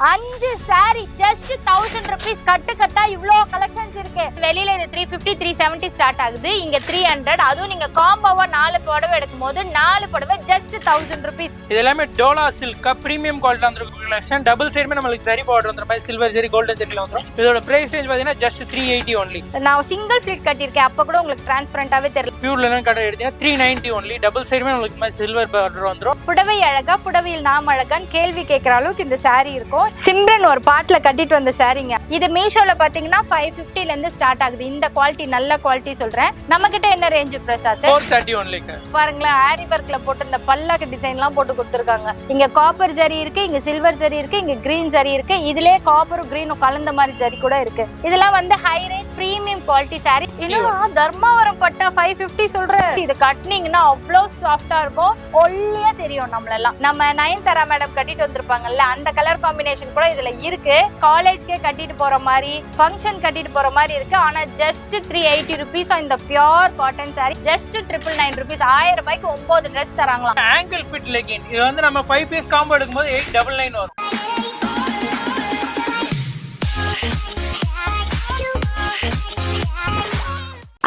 5 saree just 1000 rupees. கட்டு கட்டா இவ்ளோ collections இருக்கு. வெளியில இது 350 370 ஸ்டார்ட் ஆகுது. இங்க 300. அதுவும் நீங்க காம்போவா 4 புடவை எடுக்கும்போது 4 புடவை just 1000 rupees. இது எல்லாமே டோலா சில்க் பிரீமியம் குவாலிட்டி வந்திருக்கு கலெக்ஷன். டபுள் சைடுமே நமக்கு சரி பார்டர் வந்துற மாதிரி சில்வர் சரி கோல்டன் சரில வந்துரும். இதோட பிரைஸ் ரேஞ்ச் பாத்தீங்கன்னா just 380 only. நான் சிங்கிள் ஃபிளிட் கட்டியிருக்கேன். அப்ப கூட உங்களுக்கு டிரான்ஸ்பரண்டாவே தெரியல. பியூர் லினன் கடை எடுத்தீங்கன்னா 390 only. டபுள் சைடுமே உங்களுக்கு மாதிரி சில்வர் பார்டர் வந்துரும். புடவை அழகா புடவையில் நாம் அழகான்னு கேள்வி கேட்கற அளவுக்கு இந்த saree இருக்கும். சிம்ரன் ஒரு பாட்ல கட்டிட்டு வந்த சாரீங்க. இது மீஷோல பாத்தீங்கன்னா 550 ல இருந்து ஸ்டார்ட் ஆகுது. இந்த குவாலிட்டி நல்ல குவாலிட்டி சொல்றேன். நம்ம கிட்ட என்ன ரேஞ்ச் பிரசாத்? 430 only. பாருங்களேன், ஆரி ஒர்க்ல போட்டு இந்த பல்லாக்கு டிசைன்லாம் போட்டு கொடுத்துருக்காங்க. இங்க காப்பர் ஜரி இருக்கு, இங்க சில்வர் ஜரி இருக்கு, இங்க கிரீன் ஜரி இருக்கு. இதுலயே காப்பரும் கிரீனும் கலந்த மாதிரி ஜரி கூட இருக்கு. இதெல்லாம் வந்து high range premium quality sorry. இன்னும் தர்மாவரம் பட்டா 550 சொல்றேன். இது கட்டினீங்கன்னா அவ்வளவு சாஃப்டா இருக்கும். ஒல்லியா தெரியும் நம்மளெல்லாம். நம்ம நயன்தாரா மேடம் கட்டிட்டு வந்திருப்பாங்கல்ல, அந்த கலர் காம்பினேஷன் கூட இதுல இருக்கு. காலேஜ்க்கே கட்டிட்டு போற மாதிரி, ஃபங்க்ஷன் கட்டிட்டு போற மாதிரி இருக்கு. ஆனா ஜஸ்ட் 380 rupees இந்த pure cotton sari. Just 999 rupees. 1000 ரூபாய்க்கு 9 Dress தராங்களா. Ankle fit legging. இது வந்து நம்ம 5 பீஸ் காம்போ எடுக்கும்போது 899 வரும்.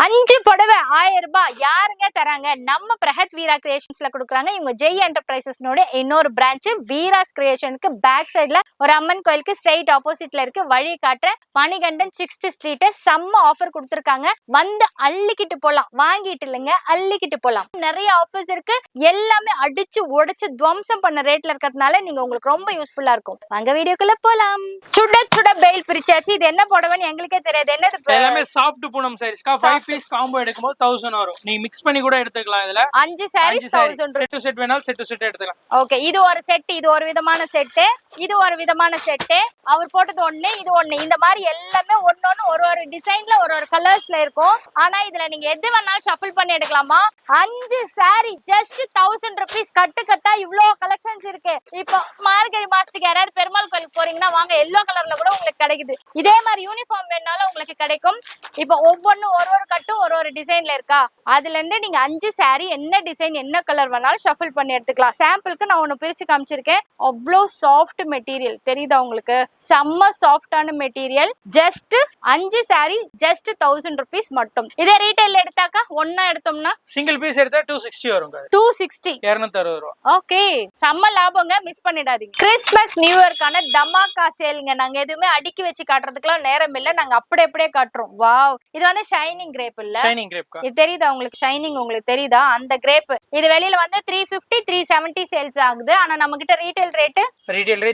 அஞ்சு புடவை 1000 ரூபாய் யாருங்க தராங்க? நம்ம பிரஹத் வீரா கிரியேஷன்ஸ்ல கொடுக்குறாங்க. இவங்க ஜெய் என்டர்பிரைசஸ்னோட இன்னொரு பிரான்ச் வீராஸ் கிரியேஷனுக்கு பேக் சைட்ல ஒரு அம்மன் கோயிலுக்கு ஸ்ட்ரைட் ஆப்போசிட்ல இருக்கு. வழி காட்டுற மணிகண்டன் 6th ஸ்ட்ரீட். செம்ம ஆஃபர் கொடுத்துருக்காங்க. வந்து அள்ளிக்கிட்டு போலாம். வாங்கிட்டு இல்லைங்க, அள்ளிக்கிட்டு போலாம். நிறைய ஆஃபர்ஸ் இருக்கு. எல்லாமே அடிச்சு உடைச்சு துவம்சம் பண்ண ரேட்ல இருக்கிறதுனால நீங்க உங்களுக்கு ரொம்ப யூஸ்ஃபுல்லா இருக்கும். வாங்க வீடியோக்குள்ள போலாம். சுட சுட பெயில் பிரிச்சாச்சு. இது என்ன புடவைன்னு எங்களுக்கே தெரியாது. என்னது? எல்லாமே சாஃப்ட் பூனம் சாரீஸ்க்கா. 5 பீஸ் காம்போ எடுக்கும்போது 1000 வரும். நீ மிக்ஸ் பண்ணி கூட எடுத்துக்கலாம். இதுல 5 sarees 1000. செட் டு செட் வேணாலும் செட் டு செட் எடுத்துக்கலாம். ஓகே, இது ஒரு செட். இது ஒரு விதமான செட். இது ஒரு விதமான செட். அவர் போட்டது ஒண்ணு, இது ஒண்ணு. இந்த மாதிரி எல்லாமே ஒன்னொன்னு ஒரு ஒரு டிசைன்ல ஒரு ஒரு கலர்ஸ்ல இருக்கும். ஆனா இதுல நீங்க எது வேணாலும் ஷஃபிள் பண்ணி எடுக்கலாமா. 5 saree just 1000 rupees. கட்டு கட்டா இவ்ளோ கலெக்ஷன்ஸ் இருக்கு. இப்போ மார்கழி மாசத்துக்கு யாராவது பெருமாள் கோயிலுக்கு போறீங்கன்னா வாங்க, எல்லோ கலர்ல கூட உங்களுக்கு கிடைக்குது. இதே மாதிரி யூனிஃபார்ம் வேணாலும் உங்களுக்கு கிடைக்கும். இப்போ ஒவ்வொன்னும் ஒரு ஒரு கட்டும் ஒரு ஒரு டிசைன்ல இருக்கா. அதுல இருந்து நீங்க 5 saree என்ன டிசைன் என்ன கலர் வேணாலும் ஷஃபிள் பண்ணி எடுத்துக்கலாம். சாம்பிளுக்கு நான் ஒன்னு பிரிச்சு காமிச்சிருக்கேன். அவ்வளோ சாஃப்ட் மெட்டீரியல் தெரியுதா உங்களுக்கு? செம்ம சாஃப்டான material. Just 5 saree just 1000 rupees மட்டும். இதே ரீட்டைல் எடுத்தாக்கா ஒன்னா எடுத்தோம்னா சிங்கிள் பீஸ் எடுத்தா 260 வரும். 260 260 ரூபாய். ஓகே, செம்ம லாபங்க. மிஸ் பண்ணிடாதீங்க. கிறிஸ்மஸ் நியூ இயர்க்கான தமாக்கா சேல்ங்க. நாங்க எதுவுமே அடுக்கி வச்சு காட்டுறதுக்குலாம் நேரம் இல்ல. நாங்க அப்படியே காட்டுறோம். வாவ், இது வந்து ஷைனிங் கிரேப் இல்ல, ஷைனிங் கிரேப். இது தெரியுதா உங்களுக்கு? ஷைனிங் உங்களுக்கு தெரியுதா? அந்த கிரேப். இது வெளியில வந்து 350 370 சேல்ஸ் ஆகுது. ஆனா நம்ம கிட்ட ரீட்டைல் ரேட்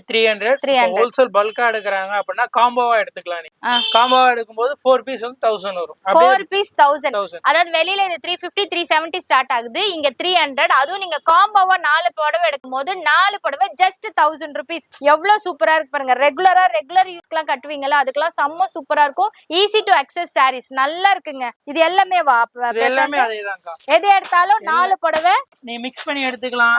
300. ஹோல்சேல் பல்கா எடுக்கறாங்க அப்படினா காம்போவா எடுத்துக்கலாம். நீ காம்போவா எடுக்கும்போது 4 பீஸ் வந்து 1000 வரும். 4 பீஸ் 1000. அதாவது வெளியில இது 350 370 ஸ்டார்ட் ஆகுது. இங்க 300. அதுவும் நீங்க காம்போவா 4 புடவை எடுக்கும்போது 4 புடவை ஜஸ்ட் 1000 rupees. எவ்வளவு சூப்பரா இருக்கு பாருங்க. ரெகுலர் யூஸ்க்குலாம் கட்டுவீங்கல, அதுக்கெல்லாம் செம்ம சூப்பரா இருக்கும். ஈஸி டு அக்சஸ் சாரீஸ் நல்லா இருக்குங்க. இது எல்லாமே எல்லாமே அதேதான்க்கா. எது எடுத்தாலும் 4 புடவை நீ மிக்ஸ் பண்ணி எடுத்துக்கலாம்.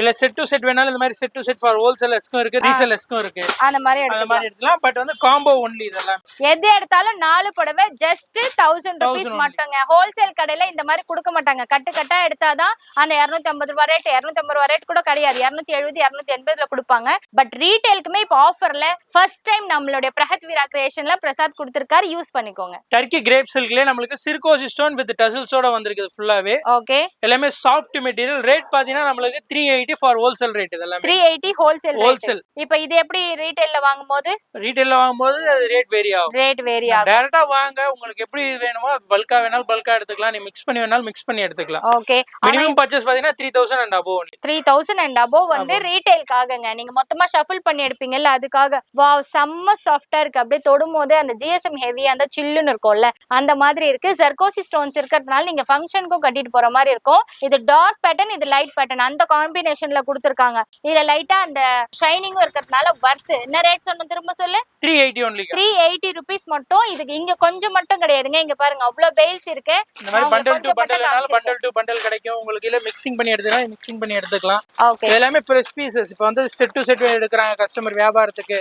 இல்ல செட் டு செட் வேணாலும் இந்த மாதிரி செட் டு செட் ஃபார் ஹோல்சேலர்ஸ்க்கும் இருக்கு, ரீசேலர்ஸ்க்கும் இருக்கு. அந்த மாதிரி எடுத்துக்கலாம். பட் வந்து காம்போ ஒன்லி. இதெல்லாம் எது எடுத்தாலும் 4 புடவை ஜஸ்ட் 1000 rupees மட்டுங்க. ஹோல்சேல் கடையில இந்த மாதிரி கொடுக்க மாட்டாங்க. கட்டு கட்டா எடுத்தாதான் அந்த 250 ரூபாய் ரேட், 250 ரூபாய் ரேட் கூட கிடையாது. 270 280 கொடுப்பாங்க. பட் ரீட்டைலுக்குமே இப்ப ஆஃபர்ல ஃபர்ஸ்ட் டைம் நம்மளுடைய பிரஹத் வீரா கிரியேஷன்ல பிரசாத் கொடுத்திருக்காரு. யூஸ் பண்ணிக்கோங்க. டர்க்கி கிரேப் சில்க்லயே நமக்கு சிர்கோசி ஸ்டோன் வித் டசல்ஸோட வந்திருக்கு ஃபுல்லாவே. ஓகே, எல்லாமே சாஃப்ட் மெட்டீரியல். ரேட் பாத்தீங்கன்னா நமக்கு 380 ஃபார் ஹோல்சேல் ரேட். இதெல்லாம் 380 ஹோல்சேல். இப்போ இது எப்படி ரீட்டைல்ல வாங்கும்போது? ரீட்டைல்ல வாங்கும்போது ரேட் வேரி ஆகும். டைரக்டா வாங்க, உங்களுக்கு எப்படி வேணுமோ பல்கா வேணாலும் பல்கா எடுத்துக்கலாம். நீ மிக்ஸ் பண்ணி வேணாலும் மிக்ஸ் பண்ணி எடுத்துக்கலாம். ஓகே, மினிமம் பர்ச்சேஸ் பாத்தீங்கன்னா 3000 and above only. 3000 and above வந்து ரீட்டைல்காகங்க. நீங்க மொத்தமா ஷஃபிள் பண்ணி எடுப்பீங்கல்ல, அதுக்காக. வாவ், செம்ம சாஃப்ட்டா இருக்கு. அப்படியே தொடும்போது அந்த ஜிஎஸ்எம் ஹெவி அந்த சில்லுன்னு இருக்கும்ல, அந்த மாதிரி இருக்கு. ஜர்கோசி ஸ்டோன்ஸ் இருக்கிறதுனால நீங்க ஃபங்க்ஷனுக்கும் கட்டிட்டு போற மாதிரி இருக்கும். இது டார்க் பேட்டர்ன், இது லைட் பேட்டர்ன். அந்த காம்பினேஷன்ல கொடுத்திருக்காங்க. இதுல லைட்டா அந்த ஷைனிங்கும் இருக்கிறதுனால வர்த். என்ன ரேட் சொன்ன திரும்ப சொல்லு? 380 only. 380 380 rupees மட்டும். இதுக்கு இங்க கொஞ்சம் மட்டும் கிடையாதுங்க, இங்க பாருங்க அவ்வளவு பெயில்ஸ் இருக்கு. இந்த மாதிரி பண்டல் டு பண்டல்னால பண்டல் டு பண்டல் கிடைக்கும் உங்களுக்கு. இல்ல மிக்சிங் பண்ணி எடுத்துக்கலாம், மிக்சிங் பண்ணி எடுத்துக்கலாம். ஓகே, எல்லாமே ஃப்ரெஷ் பீசஸ். இப்போ வந்து செட் டு செட் எடுக்கறாங்க கஸ்டமர் வியாபாரத்துக்கு,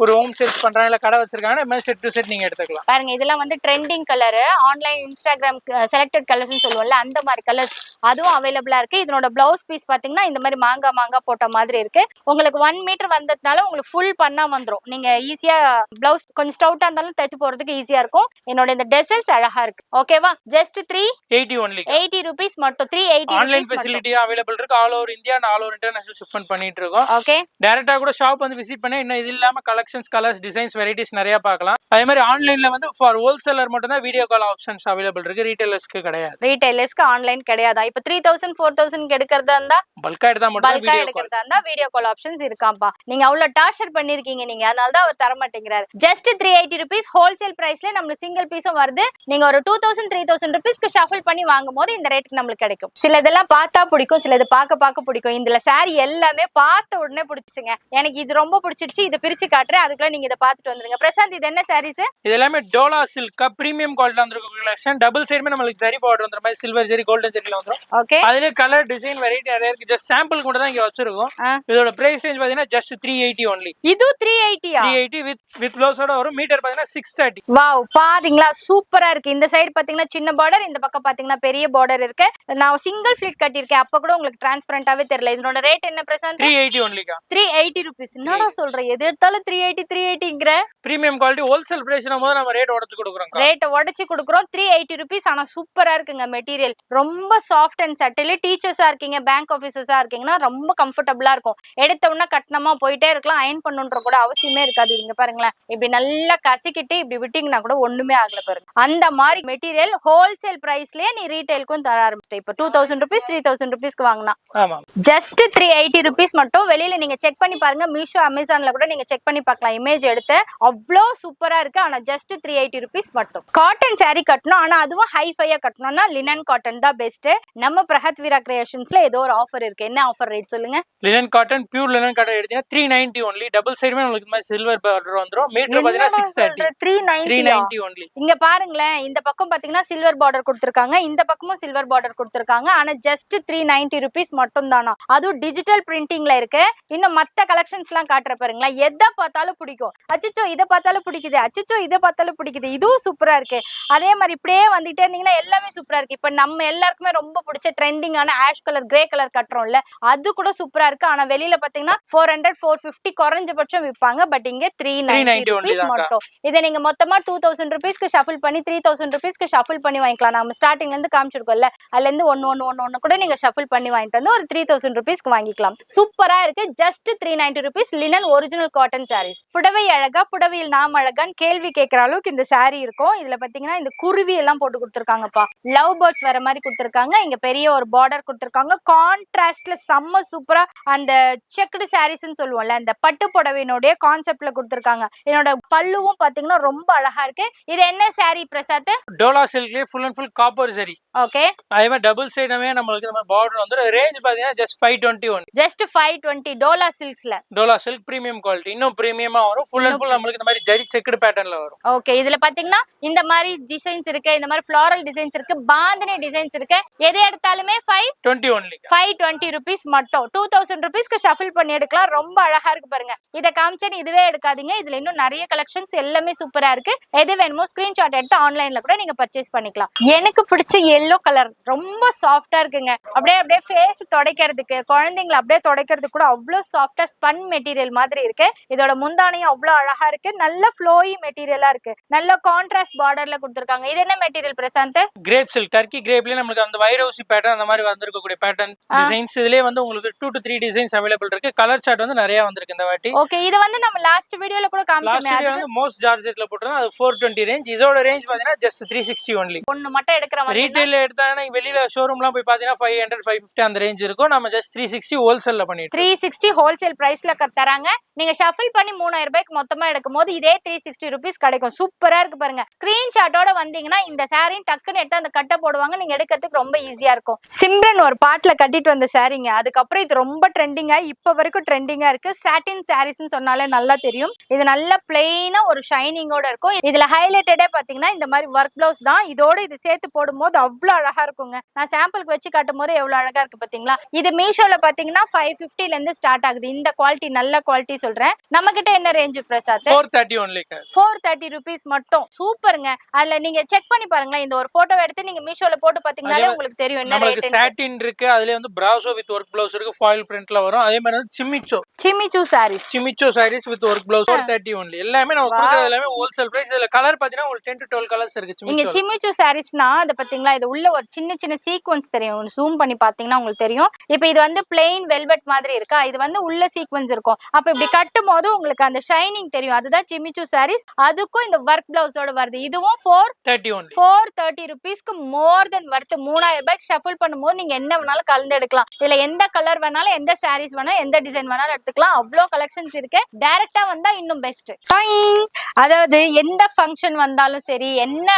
ஒரு ஹோம் சேல்ஸ் பண்றாங்க இல்ல கடை வச்சிருக்காங்க, இந்த மாதிரி செட் டு செட் நீங்க எடுத்துக்கலாம். பாருங்க இதெல்லாம் வந்து trending colour, online Instagram selected கலர்ஸ்னு சொல்லுவோம்ல அந்த மாதிரி கலர்ஸ், அதுவும் அவைலபிளா இருக்கு. இதனோட பிளவுஸ் பீஸ் பாத்தீங்கன்னா இந்த மாதிரி மாங்கா போட்ட மாதிரி இருக்கு. உங்களுக்கு 1 மீட்டர் வந்ததுனால உங்களுக்கு ஃபுல் பண்ணா வந்துரும். நீங்க ஈஸியா பிளவுஸ் கொஞ்சம் ஸ்டவுட்டா இருந்தாலும் தைச்சு போறதுக்கு ஈஸியா இருக்கும். என்னோட இந்த டெசல்ஸ் அழகா இருக்கு. ஓகேவா, ஜஸ்ட் 380 only. 80 rupees மட்டும். 380 ஆன்லைன் ஃபெசிலிட்டி அவைலபிள் இருக்கு. All over India and all over international shipment பண்ணிட்டு இருக்கோம். ஓகே, டைரக்டா கூட ஷாப் வந்து விசிட் பண்ணி இன்னும் இது இல்லாம கலெக்ஷன்ஸ், கலர்ஸ், டிசைன்ஸ், வெரைட்டிஸ் நிறைய பார்க்கலாம். அதே மாதிரி ஆன்லைன்ல வந்து ஃபார் ஹோல்சேலர் மட்டும் தான் வீடியோ கால் ஆப்ஷன்ஸ் அவைலபிள் இருக்கு. ரீட்டைலர்ஸ்க்கு கிடையாது. ரீட்டைலர்ஸ்க்கு ஆன்லைன் கிடையாது. இப்போ 3000 4000 எடுக்கிறதா இருந்தா, பல்கா எடுத்தா மட்டும் பல்கா எடுக்கிறதா இருந்தா வீடியோ கால் ஆப்ஷன்ஸ் இருக்காம்பா. நீங்க அவ்வளவு டார்ச்சர் பண்ணிருக்கீங்க நீங்க, அதனால தான் அவர் தர மாட்டேங்கிறாரு. ஜஸ்ட் 380 rupees ஹோல்சேல் பிரைஸ்ல நம்மளுக்கு சிங்கிள் பீஸும் வருது. நீங்க ஒரு 2000 3000 rupeesக்கு ஷஃபிள் பண்ணி வாங்கும் போது இந்த ரேட்டுக்கு நம்மளுக்கு கிடைக்கும். சில இதெல்லாம் பார்த்தா பிடிக்கும், சில இது பார்க்க பிடிக்கும். இதுல சாரி எல்லாமே பார்த்த உடனே பிடிச்சிச்சுங்க. எனக்கு இது ரொம்ப பிடிச்சிடுச்சு. இதை பிரிச்சு காட்டுறேன், அதுக்குள்ள நீங்க இதை பார்த்துட்டு வந்துருங்க. பிரசாந்த், இது என்ன சாரீஸ்? இது எல்லாமே டோலா சில்க் பிரீமியம் குவாலிட்டி வந்திருக்கும் கலெக்ஷன். டபுள் சைடுமே நம்மளுக்கு சரி பார்டர் வந்துற மாதிரி சில்வர் ஜெரி கோல்டன் ஜெரில வந்துரும். ஓகே, அதுல கலர் டிசைன் வெரைட்டி நிறைய இருக்கு. ஜஸ்ட் சாம்பிள் கூட தான் இங்க வச்சிருக்கோம். இதோட பிரைஸ் ரேஞ்ச் பாத்தீங்கன்னா ஜஸ்ட் 380 only. இது 380 380 வித் ப்ளவுஸோட வரும். மீட்டர் பாத்தீங்கன்னா 630. வாவ், பாத்தீங்களா சூப்பரா இருக்கு. இந்த சைடு பாத்தீங்கன்னா சின்ன பார்டர், இந்த பக்கம் பாத்தீங்கன்னா பெரிய பார்டர் இருக்கு. நான் சிங்கிள் ஃபிளிட் கட்டியிருக்கேன், அப்ப கூட உங்களுக்கு டிரான்ஸ்பரண்டாவே தெரியல. இதனோட ரேட் என்ன பிரசாந்த்? 380 only. 380 rupees. என்னடா சொல்ற, எது எடுத்தாலும் 380ங்கற. பிரீமியம் குவாலிட்டி ஹோல்சேல் பிரைஸ்னா போது நம்ம ரேட் உடைச்சு கொடுக்குறோம். ரேட் உடைச்சு கொடுக்குறோம். 380 rupees. ஆனா சூப்பரா இருக்குங்க மெட்டீரியல். ரொம்ப சாஃப்ட் அண்ட் சட்டில். டீச்சர்ஸா இருக்கீங்க, பேங்க் ஆபீசர்ஸா இருக்கீங்கன்னா ரொம்ப கம்ஃபர்டபுளா இருக்கும். எடுத்த உடனே கட்டணமா போயிட்டே இருக்கலாம். அயன் பண்ணுன்ற கூட அவசியமே இருக்காது. இங்க பாருங்களேன், இப்படி நல்லா கசிக்கிட்டு இப்படி விட்டீங்கன்னா கூட ஒண்ணுமே ஆகல பாருங்க. அந்த மாதிரி மெட்டீரியல் ஹோல்சேல் பிரைஸ்லயே நீ ரீட்டைலுக்கும் தர ஆரம்பிச்சிட்ட. இப்ப 2000 rupees 3000 rupeesக்கு வாங்கினா ஜஸ்ட் 380 rupees மட்டும். வெளியில நீங்க செக் பண்ணி பாருங்க, மீஷோ அமேசான்ல கூட நீங்க செக் பண்ணி பார்க்கலாம். இமேஜ் எடுத்து அவ்வளோ சூப்பரா இருக்கு. ஆனா ஜஸ்ட் 380 rupees மட்டும். காட்டன் சாரி கட்டணும், ஆனா அதுவும் ஹைஃபையா கட்டணும்னா லினன் காட்டன் தான் பெஸ்ட். நம்ம பிரஹத் வீரா கிரியேஷன்ஸ்ல ஏதோ ஒரு ஆஃபர் இருக்கு. என்ன ஆஃபர் ரேட் சொல்லுங்க? Linen cotton, pure linen cotton எடுத்தீங்கன்னா 390 only. டபுள் சைடுமே உங்களுக்கு இந்த மாதிரி சில்வர் பார்டர் வந்துரும். மீட்டர் பாத்தீங்கன்னா 630. 390 only. இங்க பாருங்களேன், இந்த பக்கம் பாத்தீங்கன்னா சில்வர் பார்டர் கொடுத்திருக்காங்க, இந்த பக்கமும் சில்வர் பார்டர் கொடுத்திருக்காங்க. ஆனா ஜஸ்ட் 390 rupees மட்டும் தானா. அதுவும் டிஜிட்டல் பிரிண்டிங்ல இருக்கு. இன்னும் மத்த கலெக்ஷன்ஸ் எல்லாம் காட்டுற பாருங்களா, எதை பார்த்தாலும் பிடிக்கும். அச்சோ இதை பார்த்தாலும் பிடிக்குது, அச்சோ இதை பார்த்தாலும் பிடிக்குது. இதுவும் சூப்பரா இருக்கு. அதே மாதிரி இப்படியே வந்துட்டே இருந்தீங்கன்னா எல்லாமே சூப்பரா இருக்கு. இப்ப நம்ம எல்லாருக்குமே ரொம்ப பிடிச்ச ட்ரெண்டிங்கான ஆஷ் கலர், கிரே கலர் கட்டுறோம்ல, அது கூட சூப்பரா இருக்கு. ஆனா வெளியில பாத்தீங்கன்னா 400 450 குறைஞ்சபட்சம் விற்பாங்க. பட் இங்க 390 rupees மட்டும். இதை நீங்க மொத்தமா 2000 rupeesக்கு ஷஃபிள் பண்ணி 3000 rupeesக்கு ஷஃபிள் பண்ணி வாங்கிக்கலாம். நம்ம ஸ்டார்டிங்ல இருந்து காமிச்சிருக்கோம்ல, அதுல இருந்து ஒன்னு கூட நீங்க ஷஃபிள் பண்ணி வாங்கிட்டு வந்து ஒரு 3000 rupeesக்கு வாங்கிக்கலாம். சூப்பரா இருக்கு. Just 390 rupees linen original cotton sarees. புடவை அழகா, புடவையில் நாம் அழகான்னு கேள்வி கேட்கிற அளவுக்கு இந்த சாரி இருக்கும். இதுல பாத்தீங்கன்னா இந்த குருவி எல்லாம் போட்டு கொடுத்துருக்காங்கப்பா. லவ் பேர்ட்ஸ் வர மாதிரி கொடுத்துருக்காங்க. இங்க பெரிய ஒரு பார்டர் கொடுத்துருக்காங்க. கான்ட்ராஸ்ட்ல செம்ம சூப்பரா அந்த செக்குடு சாரீஸ்ன்னு சொல்லுவோம்ல, அந்த பட்டு புடவையினுடைய கான்செப்ட்ல கொடுத்துருக்காங்க. என்னோட பல்லுவும் பாத்தீங்கன்னா ரொம்ப அழகா இருக்கு. இது என்ன சாரி பிரசாத்? டோலா சில்க்லயே ஃபுல் அண்ட் ஃபுல் காப்பர் சரி. ஓகே, அதே மாதிரி டபுள் சைடுமே நம்மளுக்கு நம்ம பார்டர் வந்து ரேஞ்ச் பாத்தீங்கன்னா ஜஸ்ட் 520 only. ஜஸ்ட் 520 டோலா சில்க்ஸ்ல. டோலா சில்க் பிரீமியம் குவாலிட்டி, இன்னும் பிரீமியமா வரும். ஃபுல் அண்ட் ஃபுல் நம்மளுக்கு இந்த மாதிரி ஜரி செக்குடு பேட்டர்ன்ல வரும். ஓகே, இதுல பாத்தீங்கன்னா இந்த மாதிரி டிசைன்ஸ் இருக்கு, இந்த மாதிரி ஃப்ளாரல் டிசைன்ஸ் இருக்கு, பாந்தினி டிசைன்ஸ் இருக்கு. எது எடுத்தாலுமே 520 only. 520 rupees மட்டும். 2000 rupeesக்கு ஷஃபிள் பண்ணி எடுக்கலாம். ரொம்ப அழகா இருக்கு பாருங்க. இத காமிச்சேன்னு இதுவே எடுக்காதீங்க. இதுல இன்னும் நிறைய கலெக்ஷன்ஸ் எல்லாமே சூப்பரா இருக்கு. எது வேணுமோ ஸ்கிரீன்ஷாட் எடுத்து ஆன்லைன்ல கூட நீங்க பர்ச்சேஸ் பண்ணிக்கலாம். எனக்கு பிடிச்ச yellow கலர் ரொம்ப சாஃப்டா இருக்குங்க. அப்படியே ஃபேஸ் துடைக்கிறதுக்கு, குழந்தைங்களை அப்படியே துடைக்கிறதுக்கு கூட அவ்வளவு சாஃப்டா ஸ்பன் மெட்டீரியல் மாதிரி இருக்கு. இதோட முந்தானையும் அவ்வளவு அழகா இருக்கு. நல்ல ஃப்ளோயி மெட்டீரியலா இருக்கு. நல்ல கான்ட்ராஸ்ட் பார்டர்ல கொடுத்திருக்காங்க. இது என்ன material Prashant? Crepe silk, Turkey கிரேப்லயே நமக்கு அந்த வைரோசி பேட்டர்ன் அந்த மாதிரி வந்திருக்கக்கூடிய பேட்டர்ன் டிசைன்ஸ். இதுலயே வந்து உங்களுக்கு 2 to 3 டிசைன்ஸ் அவைலபிள் இருக்கு. கலர் சார்ட் வந்து நிறைய வந்திருக்கு இந்த வாட்டி. ஓகே, இது வந்து நம்ம லாஸ்ட் வீடியோல கூட காமிச்சோமே. அது வந்து மோஸ்ட் ஜார்ஜெட்ல போட்டுறோம். அது 420 ரேஞ்ச். இதோட ரேஞ்ச் பாத்தீங்கன்னா ஜஸ்ட் 360 only. ஒன்னு மட்டும் எடுக்கிற மாதிரி. ரீட்டைல்ல எடுத்தாங்கன்னா வெளியில ஷோரூம்லாம் போய் பாத்தீங்கன்னா 500 550 அந்த ரேஞ்ச் இருக்கும். நம்ம ஜஸ்ட் 360 ஹோல்சேல்ல பண்ணிட்டு 360 ஹோல்சேல் பிரைஸ்ல தராங்க. நீங்க ஷஃபிள் பண்ணி 3000 ரூபாய்க்கு மொத்தமா எடுக்கும்போது இதே 360 rupees கிடைக்கும். சூப்பரா இருக்கு பாருங்க. ஸ்கிரீன்ஷாட்டோட வந்தீங்கன்னா இந்த சாரி டக்குன்னு எடுத்து அந்த கட்டை போடுவாங்க. நீங்க எடுக்கிறதுக்கு ரொம்ப ஈஸியா இருக்கும். சிம்ரன் ஒரு பாட்டுல கட்டிட்டு வந்த சாரிங்க. அதுக்கப்புறம் இது ரொம்ப ட்ரெண்டிங்கா, இப்ப வரைக்கும் ட்ரெண்டிங்கா இருக்கு. சாட்டின் சாரீஸ்ன்னு சொன்னாலே நல்லா தெரியும். இது நல்ல பிளெயினா ஒரு ஷைனிங்கோட இருக்கும். இதுல ஹைலைட்டடே பாத்தீங்கன்னா இந்த மாதிரி ஒர்க் பிளவுஸ் தான். இதோட இது சேர்த்து போடும்போது அவ்வளவு அழகா இருக்குங்க. நான் சாம்பிளுக்கு வச்சு காட்டும் போது எவ்வளவு அழகா இருக்கு பாத்தீங்களா. இது மீஷோல பாத்தீங்கன்னா 550 ல இருந்து ஸ்டார்ட் ஆகுது. இந்த குவாலிட்டி நல்ல குவாலிட்டி சொல்றேன். நம்ம கிட்ட என்ன ரேஞ்ச் பிரசாத்? 430 only. 430 rupees மட்டும். சூப்பருங்க. அதுல நீங்க செக் பண்ணி பாருங்களேன். இந்த ஒரு போட்டோ எடுத்து நீங்க மீஷோல போட்டு பாத்தீங்கனாலே உங்களுக்கு தெரியும் என்ன ரேட். நமக்கு சாட்டின் இருக்கு, அதுல வந்து பிராசோ வித் ஒர்க் பிளவுஸ் இருக்கு, ஃபாயில் பிரிண்ட்ல வரும். அதே மாதிரி வந்து சிமிச்சோ sarees with work blouse 430 only. எல்லாமே நம்ம கொடுக்கிறது எல்லாமே ஹோல்சேல் பிரைஸ். இதுல கலர் பாத்தீங்கன்னா ஒரு 10 to 12 கலர்ஸ் இருக்கு. நீங்க சிமிச்சோ சாரீஸ்னா அது பாத்தீங்களா, இது உள்ள ஒரு சின்ன சின்ன சீக்வென்ஸ் தெரியும். ஜூம் பண்ணி பாத்தீங்கன்னா உங்களுக்கு தெரியும். இப்போ இது வந்து பிளெயின் வெல்வெட் மாதிரி இருக்கா, இது வந்து உள்ள சீக்வென்ஸ் இருக்கும். அப்ப இப்படி கட்டும் போது உங்களுக்கு அந்த ஷைனிங் தெரியும். அதுதான் சிமிச்சோ சாரீஸ். அதுக்கும் இந்த ஒர்க் பிளவுஸோட வருது. இதுவும் 430 only. 430 rupeesக்கு மோர் தென் வர்த். 3000 ரூபாய்க்கு ஷஃபிள் பண்ணும்போது நீங்க என்ன வேணாலும் கலந்து எடுக்கலாம். இதுல எந்த கலர் வேணாலும், எந்த சாரீஸ் வேணாலும், எந்த டிசைன் வேணாலும் எடுத்துக்கலாம். அவ்வளோ கலெக்ஷன்ஸ் இருக்கு. டைரக்டா வந்தா இன்னும் பெஸ்ட். அதாவது எந்த ஃபங்க்ஷன் வந்தாலும் சரி, என்ன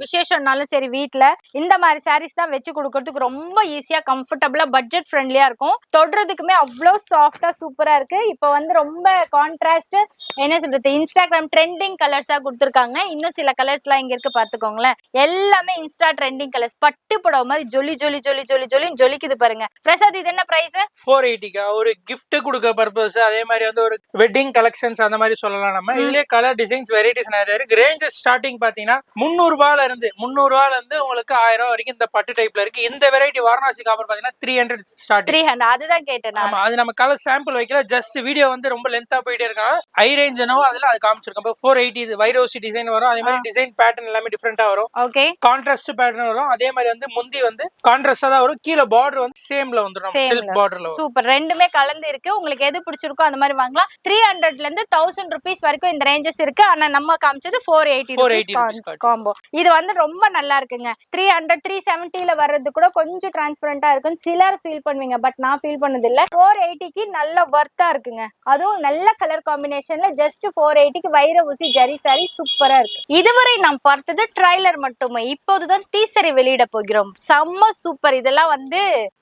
விசேஷம்னாலும் சரி, வீட்ல இந்த மாதிரி சாரீஸ் தான் வச்சு கொடுக்கறதுக்கு ரொம்ப ஈஸியா, கம்ஃபர்டபுளா, பட்ஜெட் ஃப்ரெண்ட்லியா இருக்கும். தொடுறதுக்குமே அவ்வளோ சாஃப்டா சூப்பரா இருக்கு. இப்போ வந்து ரொம்ப கான்ட்ராஸ்ட், என்ன சொல்றது, இன்ஸ்டாகிராம் ட்ரெண்டிங் கலர்ஸா கொடுத்துருக்காங்க. இன்னும் சில கலர்ஸ் எல்லாம் இங்க இருக்கு பாத்துக்கோங்களேன். எல்லாமே இன்ஸ்டா ட்ரெண்டிங் கலர்ஸ். பட்டு புடவை மாதிரி ஜொலி ஜொலி ஜொலி ஜொலி ஜொலின்னு ஜொலிக்குது பாருங்க. பிரசாத், இது என்ன பிரைஸ்? 480. ஒரு gift கொடுக்க பர்பஸ். அதே மாதிரி வந்து ஒரு வெட்டிங் கலெக்ஷன்ஸ் அந்த மாதிரி சொல்லலாம். நம்ம இதுலயே கலர் டிசைன்ஸ் வெரைட்டிஸ் நிறைய இருக்கு. ரேஞ்சஸ் ஸ்டார்டிங் பாத்தீங்கன்னா 300 ரூபாயில இருந்து உங்களுக்கு 1000 ரூபாய் வரைக்கும் இந்த பட்டு டைப்ல இருக்கு. இந்த வெரைட்டி வாரணாசி காப்பர் பாத்தீங்கன்னா 300 ஸ்டார்ட். 300 அதுதான் கேட்டேன். ஆமா, அது நம்ம கலர் சாம்பிள் வைக்கல. ஜஸ்ட் வீடியோ வந்து ரொம்ப லென்த்தா போயிட்டே இருக்காங்க. ஹை ரேஞ்ச் என்னவோ அதுல அது காமிச்சிருக்கோம். 480 வைரோசி டிசைன் வரும். அதே மாதிரி டிசைன் பேட்டர்ன் எல்லாமே டிஃபரெண்டா வரும். ஓகே, கான்ட்ராஸ்ட் பேட்டர்ன் வரும். அதே மாதிரி வந்து முந்தி வந்து கான்ட்ராஸ்டா தான் வரும். கீழ பார்டர் வந்து சேம்ல வந்துரும். செல்ஃப் பார்டர்ல வரும். சூப்பர். ரெண்டுமே கலந்து இருக்கு. உங்களுக்கு எது பிடிச்சிருக்கோ அந்த மாதிரி வாங்கலாம். 300 ல இருந்து 1000 rupees வரைக்கும் இந்த ரேஞ்சஸ் இருக்கு. ஆனா நம்ம காமிச்சது 480 காம்போ. இது வந்து ரொம்ப நல்லா இருக்குங்க. 300 370 ல வர்றது கூட கொஞ்சம் டிரான்ஸ்பரண்டா இருக்கும். சிலர் ஃபீல் பண்ணுவீங்க, பட் நான் ஃபீல் பண்ணது இல்ல. 480க்கு நல்ல வர்த்தா இருக்குங்க. அதுவும் நல்ல கலர் காம்பினேஷன்ல ஜஸ்ட் 480க்கு வைர ஊசி ஜரி சாரி சூப்பரா இருக்கு. இதுவரை நாம் பார்த்தது ட்ரைலர் மட்டுமே. இப்போதுதான் டீசரை வெளியிட போகிறோம். செம்ம சூப்பர். இதெல்லாம் வந்து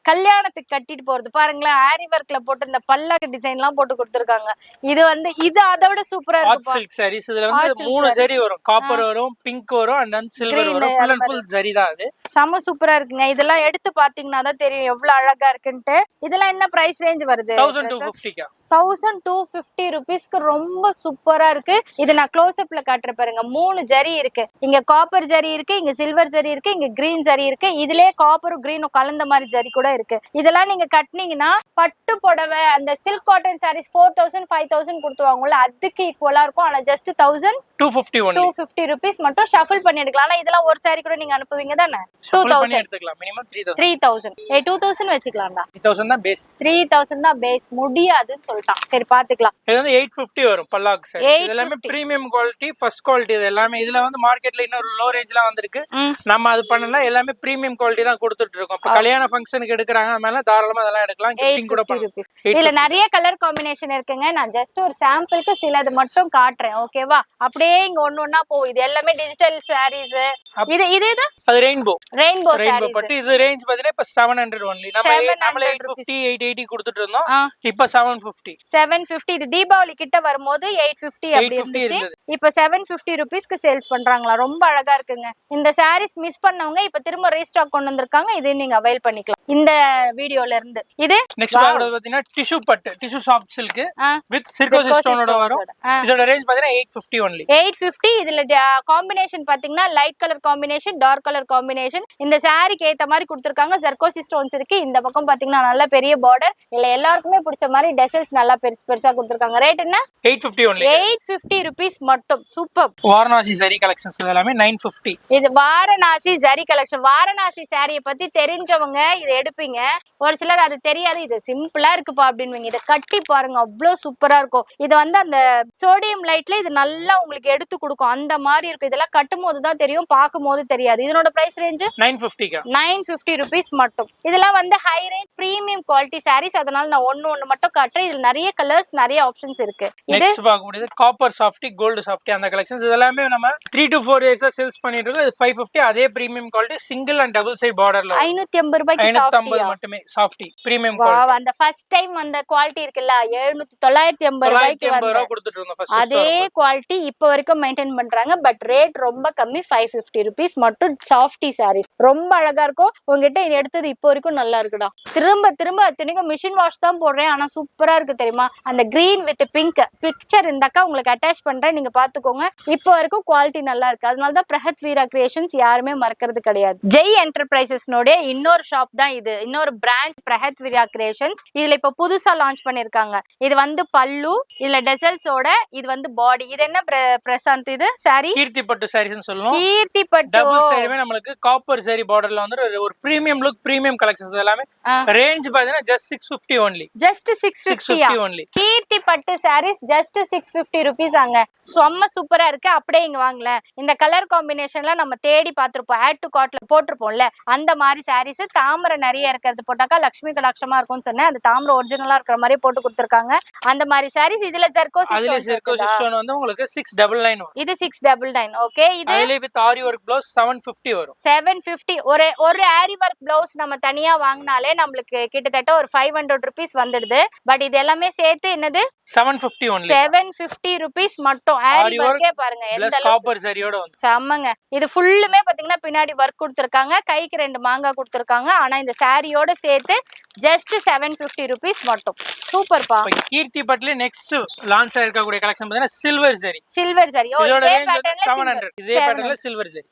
கல்யாணத்துக்கு கட்டிட்டு போறது பாருங்களேன். ஆரி ஒர்க்ல போட்டு இந்த பல்லக்கு டிசைன் எல்லாம் போட்டு கொடுத்துருக்காங்க. இது வந்து இது அதோட சூப்பரா இருக்கு. சில்க் சாரீஸ். இதுல வந்து 3 ஜரி வரும். காப்பர் வரும், பிங்க் வரும், அண்ட் then சில்வர் வரும். ஃபுல் அண்ட் ஃபுல் ஜரி தான் அது. செம்ம சூப்பரா இருக்குங்க. இதெல்லாம் எடுத்து பாத்தீங்கன்னா தான் தெரியும் எவ்வளவு அழகா இருக்குன்ட்டு. இதெல்லாம் என்ன பிரைஸ் ரேஞ்ச் வருது? 1250. 1250 rupeesக்கு ரொம்ப சூப்பரா இருக்கு. இது நான் க்ளோஸ் அப்ல காட்டுறேன் பாருங்க. 3 ஜரி இருக்கு. இங்க காப்பர் ஜரி இருக்கு, இங்க சில்வர் ஜரி இருக்கு, இங்க கிரீன் ஜரி இருக்கு. இதுலயே காப்பரும் கிரீனும் கலந்த மாதிரி ஜரி கூட இருக்கு. இதெல்லாம் நீங்க கட்டினீங்கன்னா பட்டு புடவை, அந்த சில்க் காட்டன் சாரீஸ் 4000 5000 கொடுத்துவாங்கல்ல, அதுக்கு ஈக்குவலா இருக்கும். ஆனா ஜஸ்ட் 1250 rupees மட்டும் ஷஃபிள் பண்ணி எடுக்கலாம். ஆனா இதெல்லாம் ஒரு சாரி கூட நீங்க அனுப்புவீங்க தானே? 2000 எடுத்துக்கலாம். மினிமம் 3000. 2000 வச்சுக்கலாம்டா. 3000 தான் பேஸ். 3000 தான் பேஸ். முடியாதுன்னு சொல்லிட்டான். சரி பாத்துக்கலாம். இது வந்து 850 வரும் பல்லாக் சாரி. இது எல்லாமே பிரீமியம் குவாலிட்டி, ஃபர்ஸ்ட் குவாலிட்டி. இது எல்லாமே இதுல வந்து மார்க்கெட்ல இன்னொரு லோ ரேஞ்ச்லாம் வந்திருக்கு. நம்ம அது பண்ணல. எல்லாமே பிரீமியம் குவாலிட்டி தான் கொடுத்துட்டு இருக்கோம். இப்ப கல்யாண ஃபங்க்ஷனுக்கு எடுக்கறாங்க, அதனால தாராளமா அதெல்லாம் எடுக்கலாம். கிஃப்டிங் கூட பண்ணலாம். இதுல நிறைய கலர் காம்பினேஷன் இருக்குங்க. நான் ஜஸ்ட் ஒரு சாம்பிளுக்கு சிலது மட்டும் காட்டுறேன். ஓகேவா? அப்படியே இங்க ஒண்ணா போ. இது எல்லாமே டிஜிட்டல் சாரீஸ். இது அது ரெயின்போ சாரீஸ். பட் இது ரேஞ்ச் பாத்தீங்கன்னா இப்ப 700 only. நம்மளே 850 880 கொடுத்துட்டு இருந்தோம். இப்ப 750. இது தீபாவளி கிட்ட வரும்போது 850 அப்படி இருந்துச்சு. இப்ப 750 rupeesக்கு சேல்ஸ் பண்றாங்களா. ரொம்ப அழகா இருக்குங்க. இந்த சாரீஸ் மிஸ் பண்ணவங்க இப்ப திரும்ப ரீஸ்டாக் கொண்டு வந்திருக்காங்க. இது நீங்க அவைல் பண்ணிக்கலாம் இந்த வீடியோல இருந்து. இது நெக்ஸ்ட் பாத்தீங்கன்னா டிஷ்யூ பட்டு, டிஷ்யூ சாஃப்ட் சில்க் வித் சிர்கோசிஸ் ஸ்டோனோட வரும். இதோட ரேஞ்ச் பாத்தீங்கன்னா 850 only. 850. இதுல காம்பினேஷன் பாத்தீங்கன்னா light colour combination, dark colour combination. இந்த சாரிக்கு ஏத்த மாதிரி கொடுத்திருக்காங்க. ஜர்கோசி ஸ்டோன்ஸ் இருக்கு. இந்த பக்கம் பாத்தீங்கன்னா நல்ல பெரிய பார்டர். இல்ல எல்லாருக்குமே பிடிச்ச மாதிரி டெசல்ஸ் நல்லா பெருசா கொடுத்திருக்காங்க. ரேட் என்ன? 850 only. 850 rupees மட்டும். சூப்பர். வாரணாசி சாரி கலெக்ஷன்ஸ் எல்லாமே 950. இது வாரணாசி சாரி கலெக்ஷன். வாரணாசி சாரியை பத்தி தெரிஞ்சவங்க இதை எடுப்பீங்க. ஒரு சிலர் அது தெரியாது, இது சிம்பிளா இருக்குப்பா அப்படின்வீங்க. இதை கட்டி பாருங்க, அவ்வளவு சூப்பரா இருக்கும். இது வந்து அந்த சோடியம் லைட்ல இது நல்லா உங்களுக்கு எடுத்து கொடுக்கும். அந்த மாதிரி இருக்கும். இதெல்லாம் கட்டும் போதுதான் தெரியும், பார்க்கும் போது தெரியாது. இதனோட பிரைஸ் ரேஞ்ச் 950 rupees மட்டும். இதெல்லாம் வந்து high range premium quality sarees. அதனால நான் ஒண்ணு மட்டும் காட்டுறேன். இதுல நிறைய கலர்ஸ், நிறைய ஆப்ஷன்ஸ் இருக்கு. நெக்ஸ்ட் பார்க்கக்கூடியது காப்பர் சாஃப்டி, கோல்டு சாஃப்டி அந்த கலெக்ஷன்ஸ். இதெல்லாம் நம்ம 3 to 4 இயர்ஸா சேல்ஸ் பண்ணிட்டு இருக்கோம். இது 550. அதே premium quality, single and double side பார்டர்ல 550 ரூபாய்க்கு 550 மட்டுமே சாஃப்டி பிரீமியம் குவாலிட்டி. அந்த ஃபர்ஸ்ட் டைம் அந்த குவாலிட்டி இருக்குல்ல 950 ரூபாய்க்கு கொடுத்துட்டு இருந்தோம். அதே குவாலிட்டி இப்ப வரைக்கும் மெயின்டைன் பண்றாங்க. பட் ரேட் ரொம்ப கம்மி, 550 rupees மட்டும். சாஃப்டி சாரீஸ் ரொம்ப அழகா இருக்கும். உங்ககிட்ட இது எடுத்தது இப்போ வரைக்கும் நல்லா இருக்குடா. திரும்ப திரும்ப அத்தனைக்கும் மிஷின் வாஷ் தான் போடுறேன், ஆனா சூப்பரா இருக்கு தெரியுமா. அந்த கிரீன் வித் பிங்க் பிக்சர் இந்தாக்கா உங்களுக்கு அட்டாச் பண்றேன், நீங்க பாத்துக்கோங்க. இப்போ வரைக்கும் குவாலிட்டி நல்லா இருக்கு. அதனாலதான் பிரஹத் வீரா கிரியேஷன்ஸ் யாருமே மறக்கிறது கிடையாது. ஜெய் என்டர்பிரைசஸ்னோட இன்னொரு ஷாப் தான் இது, இன்னொரு பிரான்ச் பிரஹத் வீரா கிரியேஷன்ஸ். இதுல இப்ப புதுசா லான்ச் பண்ணிருக்காங்க. இது வந்து பல்லு, இதுல டெசல்ஸோட, இது வந்து பாடி. இது என்ன பிரசாந்த், இது சாரி கீர்த்தி பட்டு சாரீஸ்னு சொல்லுவோம். கீர்த்தி பட்டு டபுள் சைடுமே நமக்கு காப்பர் சரி பார்டர்ல வந்து ஒரு பிரீமியம் லுக், பிரீமியம் கலெக்ஷன்ஸ் எல்லாமே. ரேஞ்ச் பாத்தீங்கன்னா just 650 only. Just 650 only. கீர்த்தி பட்டு சாரீஸ் ஜஸ்ட் 650 rupees ஆங்க. செம்ம சூப்பரா இருக்கு. அப்படியே இங்க வாங்கல. இந்த கலர் காம்பினேஷன்ல நம்ம தேடி பார்த்திருப்போம், ஆட் டு கார்ட்ல போட்டிருப்போம்ல, அந்த மாதிரி சாரீஸ். தாமரை நிறைய இருக்கிறது போட்டாக்கா லட்சுமி கடாட்சமா இருக்கும்னு சொன்னேன். அந்த தாமரை ஒரிஜினலா இருக்கிற மாதிரி போட்டு கொடுத்திருக்காங்க. அந்த மாதிரி சாரீஸ். இதுல ஜர்கோசி ஸ்டோன் வந்து உங்களுக்கு 699 வரும். இது 699. ஓகே. இது அதுல வித் ஆரி வர்க் ப்ளவுஸ் 750 வரும். 750. ஒரு ஆரி வர்க் ப்ளவுஸ் நம்ம தனியா வாங்கினாலே நம்மளுக்கு கிட்டத்தட்ட ஒரு 500 rupees வந்துடுது. பட் இது எல்லாமே சேர்த்து என்னது 750 only. 750 rupees மட்டும். ஆரி வர்க்கே பாருங்க எந்த அளவுக்கு காப்பர் சரியோட வந்து செம்மங்க. இது ஃபுல்லுமே பாத்தீங்கன்னா பின்னாடி வர்க் கொடுத்திருக்காங்க, கைக்கு 2 மாங்காய் கொடுத்திருக்காங்க. ஆனா இந்த சாரியோட சேர்த்து ஜஸ்ட் 750 rupees மட்டும். சூப்பர்ப்பா. கீர்த்தி பட்ல நெக்ஸ்ட் லான்ச் ஆயிருக்கக்கூடிய கலெக்ஷன் பாத்தீங்கன்னா சில்வர் ஜரி. சில்வர் ஜரி. ஓ, இதோட இதே ரேஞ்ச் வந்து பேட்டர்ன்ல 700. இதே பேட்டர்ன்ல சில்வர் ஜரி.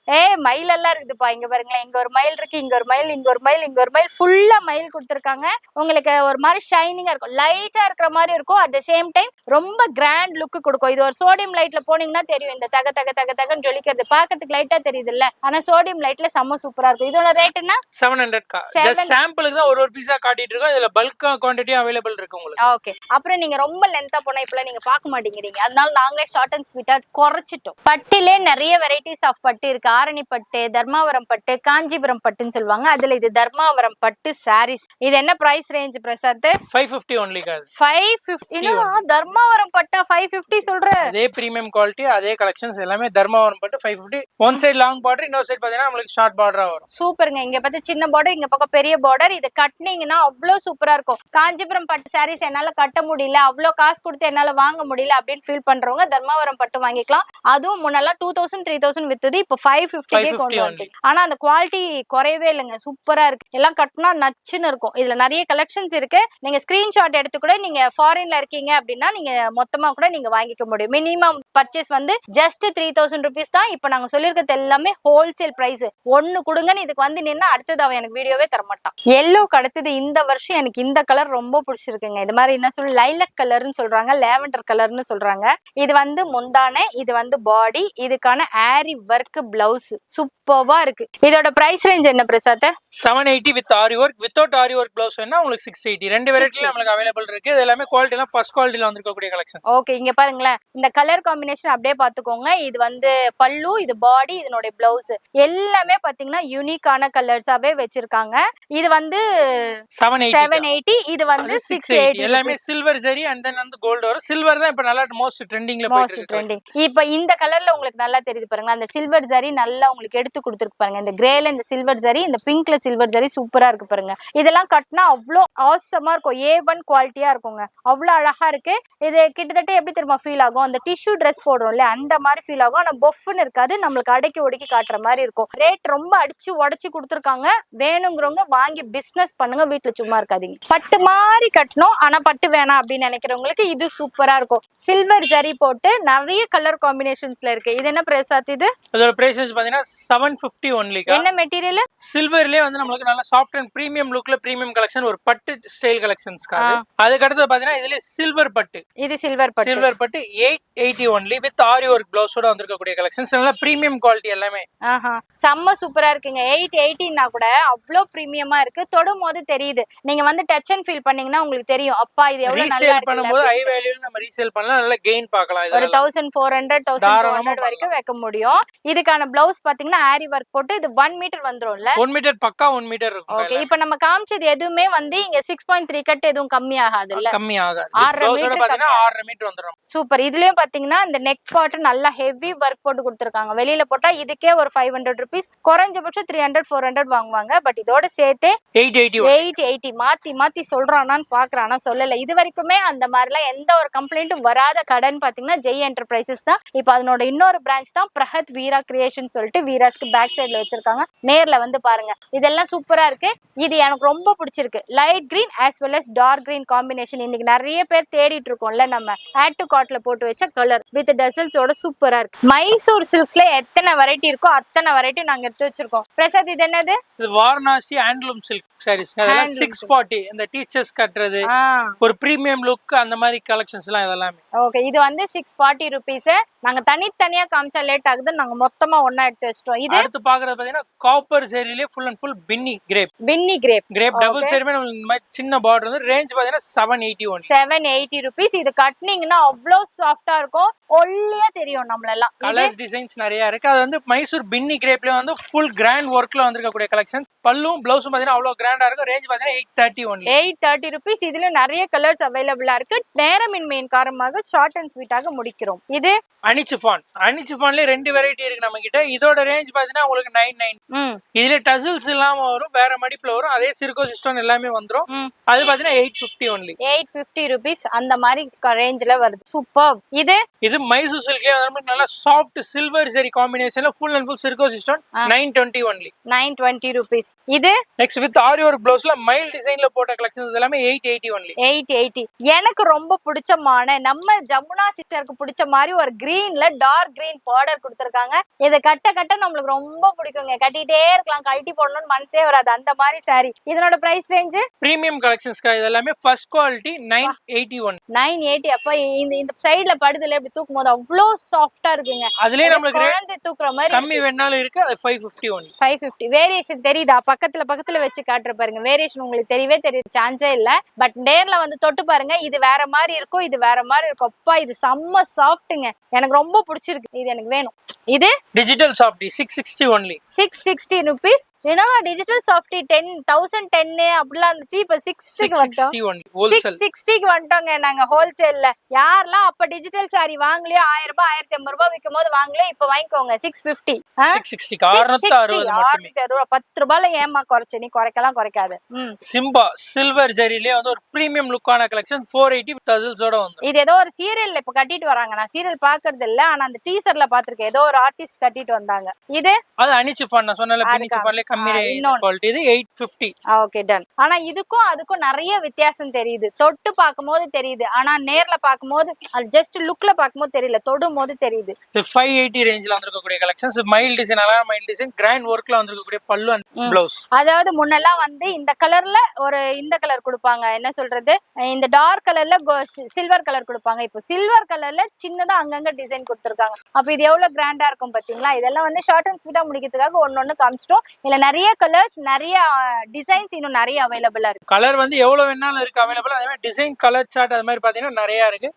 மயில் எல்லாம் இருக்குதுப்பா. இங்க பாருங்களேன், இங்க ஒரு மயில் இருக்கு, இங்க ஒரு மயில், இங்க ஒரு மயில், இங்க ஒரு மயில். ஃபுல்லா மயில் கொடுத்திருக்காங்க. உங்களுக்கு ஒரு மாதிரி ஷைனிங்கா இருக்கும், லைட்டா இருக்கிற மாதிரி இருக்கும். அட் த சேம் டைம் ரொம்ப கிராண்ட் லுக் கொடுக்கும். இது ஒரு சோடியம் லைட்ல போனீங்கன்னா தெரியும், இந்த தக தக தக தகன்னு ஜொலிக்கிறது பாக்கிறதுக்கு லைட்டா தெரியுது இல்ல, ஆனா சோடியம் லைட்ல செம்ம சூப்பரா இருக்கும். இதோட ரேட் என்ன? 700. ஜஸ்ட் சாம்பிளுக்கு தான் ஒரு பீஸா காட்டிட்டு இருக்கோம். இதுல பல்கா குவாண்டிட்டி அவைலபிள் இருக்கு உங்களுக்கு. ஓகே. அப்புறம் நீங்க ரொம்ப லென்த்தா போனா இப்பலாம் நீங்க பார்க்க மாட்டேங்கிறீங்க, அதனால நாங்களே ஷார்ட் அண்ட் ஸ்வீட்டா குறைச்சிட்டோம். பட்டிலே நிறைய வெரைட்டிஸ் ஆஃப் பட்டு இருக்கு. ஆரணி பட்டு, தர்மாவரம் பட்டு, காஞ்சிபுரம் பட்டுன்னு சொல்லுவாங்க. அதுல இது தர்மாவரம் பட்டு சாரீஸ். இது என்ன பிரைஸ் ரேஞ்ச் பிரசாத்? 550 only. 550. என்னடா தர்மாவரம் பட்டா 550 சொல்ற? அதே பிரீமியம் குவாலிட்டி, அதே கலெக்ஷன்ஸ் எல்லாமே தர்மாவரம் பட்டு 550. ஒன் சைடு லாங் பார்டர், இன்னொரு சைடு பாத்தீங்கன்னா உங்களுக்கு ஷார்ட் பார்டரா வரும். சூப்பருங்க. இங்க பார்த்து சின்ன பார்டர், இங்க பக்கம் பெரிய பார்டர். இது கட்டினீங்கன்னா அவ்வளவு சூப்பரா இருக்கும். காஞ்சிபுரம் பட்டு சாரீஸ் என்னால கட்ட முடியல, அவ்வளவு காசு கொடுத்து என்னால வாங்க முடியல அப்படின்னு ஃபீல் பண்றவங்க தர்மாவரம் பட்டு வாங்கிக்கலாம். அதுவும் முன்னெல்லாம் 2000 3000 வித்தது, இப்போ 550 கொண்டு வந்து. ஆனா அந்த குவாலிட்டி குறையவே இல்லைங்க, சூப்பரா இருக்கு. எல்லாம் கட்டினா நச்சுன்னு இருக்கும். இதுல நிறைய கலெக்ஷன்ஸ் இருக்கு. நீங்க ஸ்கிரீன்ஷாட் எடுத்து கூட, நீங்க ஃபாரின்ல இருக்கீங்க அப்படின்னா நீங்க மொத்தமா கூட நீங்க வாங்கிக்க முடியும். மினிமம் பர்ச்சேஸ் வந்து ஜஸ்ட் 3000 rupees தான். இப்போ நாங்க சொல்லிருக்கிறது எல்லாமே ஹோல்சேல் பிரைஸ். ஒண்ணு கொடுங்கன்னு இதுக்கு வந்து நின்னா அடுத்தது அவன் எனக்கு வீடியோவே தரமாட்டான். எல்லோ அடுத்தது இந்த வருஷம் எனக்கு இந்த கலர் ரொம்ப பிடிச்சிருக்குங்க. இது மாதிரி என்ன சொல்ல, லைலக் கலர்னு சொல்றாங்க, லேவெண்டர் கலர்னு சொல்றாங்க. இது வந்து முந்தானை, இது வந்து பாடி, இதுக்கான ஆரி வர்க் பிளவுஸ் சூப்பர்வா இருக்கு. இதோட பிரைஸ் ரேஞ்ச் என்ன Prasad? 780 with aari work. Without aari work blouse வேணா உங்களுக்கு 680. ரெண்டு வெரைட்டில நமக்கு அவைலபிள் இருக்கு. இது எல்லாமே குவாலிட்டி எல்லாம் ஃபர்ஸ்ட் குவாலிட்டில வந்திருக்கக்கூடிய கலெக்ஷன்ஸ். ஓகே. இங்க பாருங்களேன், இந்த கலர் காம்பினேஷன் அப்படியே பாத்துக்கோங்க. இது வந்து பல்லு, இது பாடி, இதனோட பிளவுஸ் எல்லாமே பாத்தீங்கன்னா யூனிக்கான கலர்ஸாவே வச்சிருக்காங்க. இது வந்து 780, இது வந்து 680. எல்லாமே சில்வர் ஜரி அண்ட் தென் வந்து கோல்ட் வரும். சில்வர் தான் இப்ப நல்லா மோஸ்ட் ட்ரெண்டிங்ல போயிட்டு இருக்கு. இப்போ இந்த கலர்ல உங்களுக்கு நல்லா தெரியுது பாருங்க, அந்த சில்வர் ஜரி நல்லா உங்களுக்கு எடுத்து கொடுத்துருக்கு பாருங்க. இந்த கிரேல இந்த சில்வர் ஜரி, இந்த பிங்க்ல சில்வர் ஜரி சூப்பரா இருக்கு பாருங்க. இதெல்லாம் கட்டினா அவ்வளோ ஆசமா இருக்கும். A1 குவாலிட்டியா இருக்குங்க, அவ்வளோ அழகா இருக்கு. இது கிட்டத்தட்ட எப்படி தெரியுமா ஃபீல் ஆகும், அந்த டிஷ்யூ ட்ரெஸ் போடுறோம்ல அந்த மாதிரி ஃபீல் ஆகும். ஆனா பொஃப்னு இருக்காது, நம்மளுக்கு அடக்கி ஒடுக்கி காட்டுற மாதிரி இருக்கும். ரேட் ரொம்ப அடிச்சு உடச்சி கொடுத்துருக்காங்க. வேணுங்கிறவங்க வாங்கி பிசினஸ் பண்ணுங்க, வீட்டுல சும்மா இருக்காதீங்க. பட்டு மாதிரி கட்டணும், ஆனா பட்டு வேணாம் அப்படின்னு நினைக்கிறவங்களுக்கு இது சூப்பரா இருக்கும். சில்வர் ஜரி போட்டு நிறைய கலர் காம்பினேஷன்ஸ்ல இருக்கு. இது என்ன பிரசாத்? இது இதோட பிரைஸ் பாத்தீங்கன்னா 750 only. என்ன மெட்டீரியல்? சில்வர்லயே வந்து நமக்கு நல்ல சாஃப்ட் அண்ட் பிரீமியம் லுக்ல பிரீமியம் கலெக்ஷன், ஒரு பட்டு ஸ்டைல் கலெக்ஷன்ஸ்க்காக. அதுக்கு அடுத்து பாத்தீங்கன்னா இதுல சில்வர் பட்டு. இது சில்வர் பட்டு 880 only வித் ஆரி வர்க் பிளவுஸோட வந்திருக்கக்கூடிய கலெக்ஷன்ஸ். நல்ல பிரீமியம் குவாலிட்டி எல்லாமே. செம்ம சூப்பரா இருக்குங்க. 880னா கூட அவ்வளவு பிரீமியமா இருக்கு. தொடும் போது தெரியுது. நீங்க வந்து டச் அண்ட் ஃபீல் பண்ணீங்கன்னா உங்களுக்கு தெரியும், அப்பா இது எவ்வளவு நல்லா இருக்கு. பண்ணும்போது ஹை வேல்யூல நம்ம ரீசேல் பண்ணலாம், நல்ல கெயின் பார்க்கலாம். இது ஒரு 1400 1200 வரைக்கும் வைக்க முடியும். இதுக்கான பிளவுஸ் பாத்தீங்கன்னா ஆரி வர்க் போட்டு இது 1 மீட்டர் வந்துரும்ல. 1 மீட்டர் பக்கா 1 மீட்டர் இருக்கும். ஓகே. இப்போ நம்ம காமிச்சது எதுவுமே வந்து இங்க 6.3 கட் எதுவும் கம்மி ஆகாது இல்ல? கம்மி ஆகாது. 6.5 மீட்டர் வந்துரும். சூப்பர். இதுலயும் பாத்தீங்கன்னா இந்த நெக் பார்ட் நல்லா ஹெவி வர்க் போட்டு கொடுத்திருக்காங்க. வெளியில போட்டா இதுக்கே ஒரு 500 rupees, குறைஞ்சபட்சம் 300 400 வாங்குவாங்க. பட் இதோட சேர்த்து 880 880 மாத்தி சொல்றானான்னு பாக்குறானா சொல்லல. இது வரைக்குமே அந்த மாதிரிலாம் எந்த ஒரு கம்ப்ளைண்ட்டும் வராத கடன் பாத்தீங்கன்னா ஜெய் என்டர்பிரைசஸ் தான். இப்போ அதனோட இன்னொரு பிரான்ச் தான் பிரஹத் வீரா கிரியேஷன் சொல்லிட்டு வீராஸ்க்கு பேக் சைடுல வச்சிருக்காங்க. நேர்ல வந்து பாருங்க. இதெல்லாம் சூப்பரா இருக்கு. இது எனக்கு ரொம்ப பிடிச்சிருக்கு. Light green as well as dark green combination. இன்னைக்கு நிறைய பேர் தேடிட்டு இருக்கோம்ல, நம்ம ஆட் டு கார்ட்ல போட்டு வச்ச கலர் வித் டசல்ஸோட சூப்பரா இருக்கு. மைசூர் சில்க்ஸ்ல எத்தனை வெரைட்டி இருக்கோ அத்தனை வெரைட்டி நாங்க எடுத்து வச்சிருக்கோம். பிரசாத் இது என்னது? இது வாரணாசி ஹேண்ட்லூம் சில்க் சாரீஸ். அதெல்லாம் 640. இந்த டீச்சர்ஸ் கட்டுறது ஒரு பிரீமியம் லுக் அந்த மாதிரி கலெக்ஷன்ஸ் எல்லாம் இதெல்லாம். ஓகே, இது வந்து 640 rupees. நாங்க தனித்தனியா காமிச்சா லேட் ஆகுது, நாங்க மொத்தமா ஒண்ணா எடுத்து வச்சிட்டோம். இது அடுத்து பாக்குறது பாத்தீங்கன்னா காப்பர் ஜெரியிலே ஃபுல் அண்ட் ஃபுல் பின்னி கிரேப் டபுள் சரிமே இந்த மாதிரி சின்ன பார்டர் வந்து ரேஞ்ச் பாத்தீங்கன்னா 780 780 rupees. இது கட்னிங்னா அவ்வளவு சாஃப்டா இருக்கும், ஒல்லியா தெரியும் நம்மளெல்லாம். கலர்ஸ் டிசைன்ஸ் நிறைய இருக்கு. அது வந்து மைசூர் பின்னி கிரேப்ல வந்து ஃபுல் கிராண்ட் ஒர்க்ல வந்திருக்கக்கூடிய கலெக்ஷன். பல்லும் பிளவுஸும் பாத்தீங்கன்னா அவ்வளவு கிராண்டா இருக்கும். ரேஞ்ச் பாத்தீங்கன்னா 830 rupees. இதுல நிறைய கலர்ஸ் அவைலபிளா இருக்கு. நேரமின்மையின் காரணமாக ஷார்ட் அண்ட் ஸ்வீட்டாக முடிக்கிறோம். இது அனிச்சிஃபான்ல ரெண்டு வெரைட்டி இருக்கு நம்ம கிட்ட. இதோட ரேஞ்ச் பாத்தீங்கன்னா உங்களுக்கு 990. இதுல டசல்ஸ் இல்லாம வரும், வேற மடிப்புல வரும். அதே சிர்கோ சிஸ்டம் எல்லாமே வந்துரும். அது பாத்தீங்கன்னா 850 only. 850 rupees அந்த மாதிரி ரேஞ்ச்ல வருது. சூப்பர். இது மைசூர் சில்க்லயே வந்து நல்ல சாஃப்ட் சில்வர் ஜெரி காம்பினேஷன்ல ஃபுல் அண்ட் ஃபுல் சிர்கோ சிஸ்டம் 920 only. 920 rupees. இது நெக்ஸ்ட் வித் ஆரி ஒர்க் ப்ளவுஸ்ல மைல் டிசைன்ல போட்ட கலெக்ஷன்ஸ் எல்லாமே 880 only. 880. எனக்கு ரொம்ப பிடிச்சமான நம்ம ஜமுனா சிஸ்டருக்கு பிடிச்ச மாதிரி ஒரு கிரீன்ல டார்க் கிரீன் பார்டர் கொடுத்திருக்காங்க. இத கட்ட நம்மளுக்கு ரொம்ப பிடிக்குங்க. கட்டிட்டே இருக்கலாம், கழட்டி போடணும்னு மனசே வராது அந்த மாதிரி சாரி. இதனோட பிரைஸ் ரேஞ்ச் பிரீமியம் கலெக்ஷன்ஸ்க்கா. இது எல்லாமே ஃபர்ஸ்ட் குவாலிட்டி 981. 980. அப்ப இந்த சைடுல படுதுல இப்படி தூக்கும் போது அவ்வளவு சாஃப்டா இருக்குங்க. அதுலயே நம்மளுக்கு குழந்தை தூக்குற மாதிரி கம்மி வேணாலும் இருக்கு. அது 550 only. 550. வேரியேஷன் தெரியுதா? பக்கத்துல வச்சு காட்டுற பாருங்க. வேரியேஷன் உங்களுக்கு தெரியவே சான்ஸே இல்ல. பட் நேர்ல வந்து தொட்டு பாருங்க. இது வேற மாதிரி இருக்கும், இது வேற மாதிரி இருக்கும். அப்பா இது செம்ம சாஃப்ட்டுங்க. எனக்கு ரொம்ப பிடிச்சிருக்கு. இது எனக்கு வேணும். இது டிஜிட்டல் சாஃப்டி 660 only. 660 rupees. ஏன்னா டிஜிட்டல் சாஃப்டி 10,010 அப்படிலாம் இருந்துச்சு. இப்ப 660க்கு வந்துட்டோம். 660க்கு வந்துட்டோங்க நாங்க ஹோல்சேல்ல. யாரெல்லாம் அப்ப டிஜிட்டல் சாரி வாங்கலையோ 1000 ரூபாய் 1500 ரூபாய் விற்கும் போது வாங்கலையோ இப்ப வாங்கிக்கோங்க 650. 660 660 மட்டும். 10 ரூபாயில ஏமா குறைச்சு? நீ குறைக்கலாம் குறைக்காது. சிம்பா சில்வர் ஜெரியிலே வந்து ஒரு பிரீமியம் லுக்கான கலெக்ஷன் 480 டசல்ஸோட வந்து. இது ஏதோ ஒரு சீரியல்ல இப்ப கட்டிட்டு வராங்க. நான் சீரியல் பாக்குறது இல்ல, ஆனா அந்த டீசர்ல பாத்துருக்கேன். ஏதோ ஒரு ஆர்டிஸ்ட் கட்டிட்டு வந்தாங்க. இது அது அனிச்சிஃபான். நான் சொன்னல பினிச்சிஃபான்ல கம்மி குவாலிட்டி. இது 850. Okay done. ஆனா இதுக்கும் அதுக்கும் நிறைய வித்தியாசம் தெரியுது. தொட்டு பாக்கும்போது தெரியுது, ஆனா நேர்ல பாக்கும்போது ஜஸ்ட் லுக்ல பாக்கும்போது தெரியல, தொடும் போது தெரியுது. 580 ரேஞ்ச்ல வந்திருக்கக்கூடிய கலெக்ஷன்ஸ். மைல் டிசைன் அழகான மைல் டிசைன் கிராண்ட் ஒர்க்ல வந்திருக்கக்கூடிய பல்லு அண்ட் ப்ளவுஸ். அதாவது முன்னெல்லாம் வந்து இந்த கலர்ல ஒரு இந்த கலர் கொடுப்பாங்க, என்ன சொல்றது, இந்த டார்க் கலர்ல சில்வர் கலர் கொடுப்பாங்க. இப்போ சில்வர் கலர்ல சின்னதா அங்கங்க டிசைன் கொடுத்துருக்காங்க. அப்ப இது எவ்வளவு கிராண்டா இருக்கும் பாத்தீங்களா? இதெல்லாம் வந்து ஷார்ட் அண்ட் ஸ்வீட்டா முடிக்கிறதுக்காக ஒன்னொன்னு காமிச்சிட்டோம். இல்ல நிறைய கலர்ஸ் நிறைய டிசைன்ஸ் இன்னும் நிறைய அவைலபிளா இருக்கு. கலர் வந்து எவ்வளவு வேணாலும் இருக்கு அவைலபிள். அதே மாதிரி டிசைன் கலர் சார்ட் அது மாதிரி பாத்தீங்கன்னா நிறைய இருக்கு.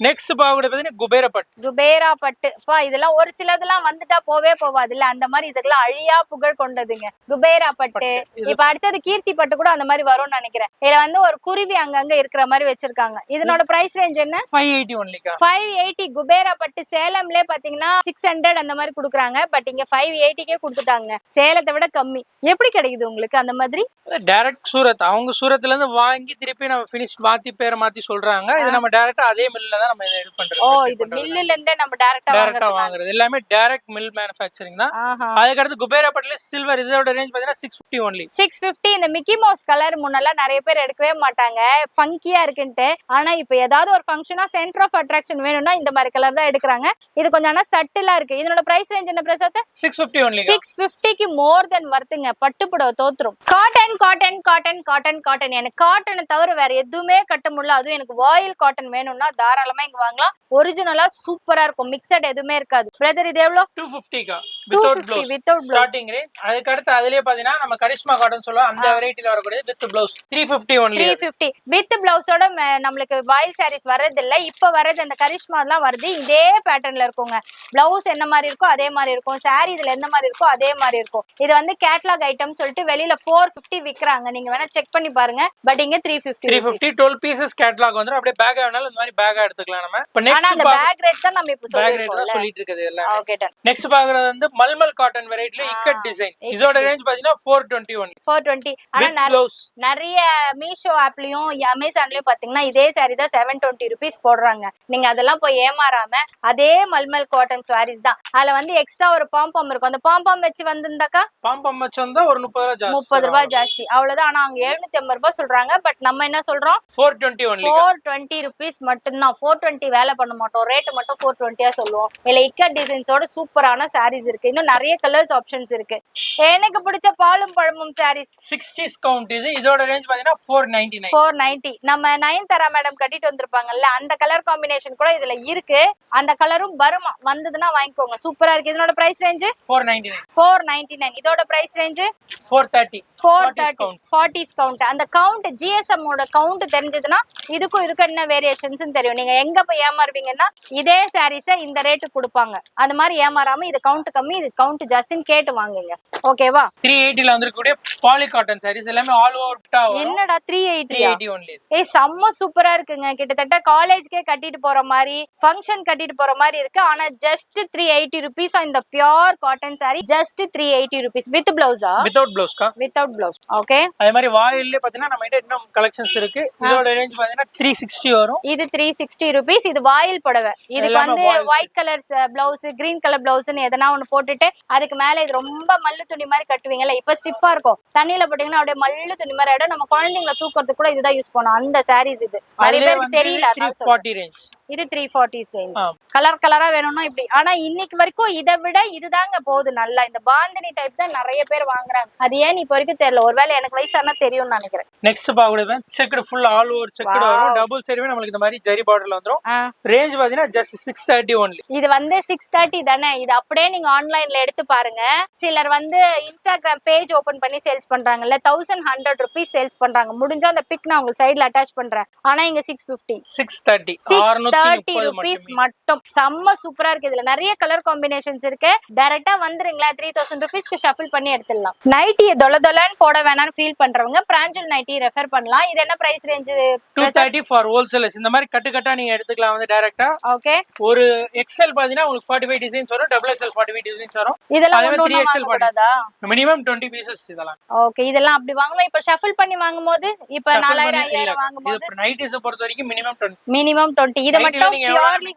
நெக்ஸ்ட் பாக்குறது பாத்தீங்கன்னா குபேரா பட்டு. இதெல்லாம் ஒரு சிலதெல்லாம் வந்துட்டா போவாது இல்ல, அந்த மாதிரி இதெல்லாம் அழியா புகழ் கொண்டதுங்க குபேரா பட்டு. இப்ப அடுத்தது கீர்த்தி பட்டு கூட அந்த மாதிரி வரும்னு நினைக்கிறேன். இதுல வந்து ஒரு குருவி அங்கங்க இருக்கிற மாதிரி வச்சிருக்காங்க. இதனோட பிரைஸ் ரேஞ்ச் என்ன? 580 only. 580. குபேரா பட்டு சேலம்ல பாத்தீங்கன்னா 600 அந்த மாதிரி குடுக்குறாங்க. பட் இங்க 580க்கே கொடுத்துட்டாங்க. சேலத்தை விட கம்மி. எப்படி கிடைக்குது உங்களுக்கு அந்த மாதிரி? டைரக்ட் சூரத். அவங்க சூரத்ல இருந்து வாங்கி திருப்பி நம்ம ஃபினிஷ் மாத்தி பேரை மாத்தி சொல்றாங்க. இது நம்ம டைரக்டா அதே மில்ல தான் நம்ம இது பண்றோம். இது மில்லுல இருந்தே நம்ம டைரக்டா வாங்குறது. எல்லாமே டைரக்ட் மில் மேனுஃபேக்சரிங் தான். அதுக்கு அடுத்து குபேரா பட்டுல சில்வர். இதோட ரேஞ்ச் பாத்தீங்கன்னா 650 only. 650. இந்த மிக்கி மவுஸ் கலர் முன்னெல்லாம் நிறைய பேர் எடுக்கவே மாட்டாங்க, ஃபங்கியா இருக்குன்ட்டு. ஆனா இப்ப ஏதாவது ஒரு ஃபங்க்ஷனா சென்டர் ஆஃப் அட்ராக்ஷன் வேணும்னா இந்த மாதிரி கலர் தான் எடுக்கிறாங்க. இது கொஞ்சம் ஆனா சட்டிலா இருக்கு. இதனோட பிரைஸ் ரேஞ்ச் என்ன பிரசாத்? 650 only. 650க்கு மோர் தென் வர்த்துங்க. பட்டு புடவை தோத்துரும். Cotton cotton cotton cotton cotton. எனக்கு காட்டனை தவிர வேற எதுவுமே கட்ட முடியல. அதுவும் எனக்கு வாயில் காட்டன் வேணும்னா தாராளமா இங்க வாங்கலாம். ஒரிஜினலா சூப்பரா இருக்கும். மிக்சட் எதுவுமே இருக்காது. பிரதர் இது எவ்வளவு? 250 வித்தவுட் ஸ்டார்டிங் ரேஞ்ச். அதுக்கு அடுத்து அதுலயே பாத்தீங்கன்னா நம்ம கரிஷ்மா காட்டன் சொல்லுவோம், அந்த வெரைட்டில வரக்கூடிய வித் ப்ளவுஸ் 350 only. 350 வித் ப்ளவுஸோட நம்மளுக்கு வாயில் சாரீஸ் வரது இல்ல. இப்ப வரது அந்த கரிஷ்மா எல்லாம் வருது. இதே பேட்டர்ன்ல இருக்குங்க. பிளவுஸ் என்ன மாதிரி இருக்கோ அதே மாதிரி இருக்கும். சாரி இதுல எந்த மாதிரி இருக்கோ அதே மாதிரி இருக்கும். இது வந்து கேட்லாக் ஐட்டம் சொல்லிட்டு வெளியில 450 விக்கிறாங்க, நீங்க வேணா செக் பண்ணி பாருங்க. பட் இங்க 350 12 பீசஸ் கேட்லாக் வந்து அப்படியே பேக் வேணாலும் இந்த மாதிரி பேக்கா எடுத்துக்கலாம் நம்ம. இப்போ ஆனா நெக்ஸ்ட் அந்த பேக் ரேட் தான் நம்ம இப்ப பேக் ரேட் தான் சொல்லிருக்கோம்ல. சொல்லிட்டு இருக்குது எல்லாம். Okay done. நெக்ஸ்ட் பாக்குறது வந்து மல்மல் காட்டன் வெரைட்டில இக்கட் டிசைன். இதோட ரேஞ்ச் பாத்தீங்கன்னா 420 only. 420. ஆனா நிறைய மீஷோ ஆப்லயும் அமேசான்லயும் பாத்தீங்கன்னா இதே saree தான் 720 rupees போடுறாங்க. நீங்க அதெல்லாம் போய் ஏமாறாம அதே மல்மல் காட்டன் sarees தான். அதுல வந்து எக்ஸ்ட்ரா ஒரு பாம்பம் இருக்கும். அந்த பாம்பம் வச்சு வந்திருந்தாக்கா பாம்பம் வச்சு வந்தா ஒரு 30 ரூபாய் ஜாஸ்தி அவ்வளவுதான். ஆனா அவங்க 750 ரூபாய் சொல்றாங்க. பட் நம்ம என்ன சொல்றோம், 420 only. 420 rupees மட்டும்தான். 420 வேலை பண்ண மாட்டோம், ரேட் மட்டும் 420 சொல்லுவோம். இதுல இக்கட் டிசைன்ஸோட சூப்பரான sarees இருக்கு. இன்னும் நிறைய கலர்ஸ் ஆப்ஷன்ஸ் இருக்கு. எனக்கு பிடிச்ச பாலும் பழமும் sarees 60s கவுண்ட் இது. இதோட ரேஞ்ச் பாத்தீங்கன்னா 499. 490. நம்ம நயன்தாரா மேடம் கட்டிட்டு வந்திருப்பாங்கல்ல, அந்த கலர் காம்பினேஷன் கூட இதுல இருக்கு. அந்த கலரும் வருமா, வந்ததுன்னா வாங்கிக்கோங்க, சூப்பரா இருக்கு. இதோட பிரைஸ் ரேஞ்ச் 499. 499. இதோட பிரைஸ் ரேஞ்ச் 430. 40s count. அந்த கவுண்ட் GSM ஓட கவுண்ட் தெரிஞ்சதுன்னா இதுக்கும் என்ன வேரியேஷன்ஸ் தெரியும். நீங்க எங்க போய் ஏமாறுவீங்கன்னா இதே சாரீஸ இந்த ரேட்டு கொடுப்பாங்க. அந்த மாதிரி ஏமாறாம இது கவுண்ட் கம்மி இது கவுண்ட் ஜாஸ்தின்னு கேட்டு வாங்குங்க. ஓகேவா? 380ல வந்திருக்கக்கூடிய பாலி காட்டன் sarees எல்லாமே ஆல் ஓவர் டா வரும். என்னடா 380 only. ஏய் செம்ம சூப்பரா இருக்குங்க. கிட்டத்தட்ட காலேஜ்க்கே கட்டிட்டு போற மாதிரி, ஃபங்க்ஷன் கட்டிட்டு போற மாதிரி இருக்கு. ஆனா ஜஸ்ட் 380 rupees இந்த pure cotton saree. Just 380 rupees with பிளவுஸா? வித்அவுட் பிளவுஸ் கா? Without blouse. ஓகே. அதே மாதிரி வாயில்ல பாத்தீங்கன்னா நம்ம கிட்ட இன்னும் கலெக்ஷன்ஸ் இருக்கு. இதோட ரேஞ்ச் பாத்தீங்கன்னா 360 வரும். இது 360 rupees. இது வாயில் புடவை. இதுக்கு வந்து white colours blouse, green colour பிளவுஸ்னு எதனா ஒன்னு போட்டுட்டு அதுக்கு மேல இது ரொம்ப மல்லு துணி மாதிரி கட்டுவீங்கல்ல, இப்ப ஸ்டிஃபா இருக்கும், தண்ணியில போட்டீங்கன்னா அப்படியே மல்லு துணி மாதிரி ஆயிடும். நம்ம குழந்தைங்களை தூக்குறதுக்கு கூட இதுதான் யூஸ் பண்ணோம். அந்த sarees இது நிறைய பேருக்கு தெரியல. 340 ரேஞ்ச். இது 340 ரேஞ்ச். கலர் கலரா வேணும்னா இப்படி. ஆனா இன்னைக்கு வரைக்கும் இதை விட இதுதாங்க போகுது நல்லா. இந்த பாந்தினி டைப் தான் நிறைய பேர் வாங்குறாங்க. அது ஏன் இப்ப வரைக்கும் தெரியல. ஒருவேளை எனக்கு வயசானா தெரியும்னு நினைக்கிறேன். நெக்ஸ்ட் பாக்குறது checked full all over checked வரும். டபுள் சைடுமே நமக்கு இந்த மாதிரி ஜரி பார்டர்ல வந்துரும். ரேஞ்ச் பாத்தீங்கன்னா ஜஸ்ட் 630 only. இது வந்து 630 தானே. இது அப்படியே நீங்க ஆன்லைன்ல எடுத்து பாருங்க. சிலர் வந்து இன்ஸ்டாகிராம் பேஜ் ஓபன் பண்ணி சேல்ஸ் பண்றாங்கல்ல, 1100 rupees சேல்ஸ் பண்றாங்க. முடிஞ்சா அந்த பிக் நான் உங்களுக்கு சைடுல அட்டாச் பண்றேன். ஆனா இங்க 650 630 rupees மட்டும். செம்ம சூப்பரா இருக்கு. இதுல நிறைய கலர் காம்பினேஷன்ஸ் இருக்கு. டைரக்டா வந்துருங்களா 3000 rupeesக்கு ஷஃபிள் பண்ணி எடுத்துடலாம். நைட்டி தொலன்னு போட வேணாம்னு ஃபீல் பண்றவங்க பிராஞ்சல் நைட்டி ரெஃபர் பண்ணலாம். இது என்ன பிரைஸ் ரேஞ்ச்? 230 for wholesalers. இந்த மாதிரி கட்டா நீங்க எடுத்துக்கலாம் வந்து டைரக்டா. ஓகே. ஒரு XL பாத்தீங்கன்னா உங்களுக்கு 45 டிசைன்ஸ் வரும். XXL 45 டிசைன்ஸ் வரும். இதெல்லாம் அதே மாதிரி 3XL கூடாதா? மினிமம் 20 பீசஸ் இதெல்லாம். ஓகே. இதெல்லாம் அப்படி வாங்கலாம். இப்ப ஷஃபிள் பண்ணி வாங்கும்போது இப்ப 4000 5000 வாங்கும்போது இது நைட்டிஸ் பொறுத்த வரைக்கும் மினிமம் 20. இத மட்டும் பியூர்லி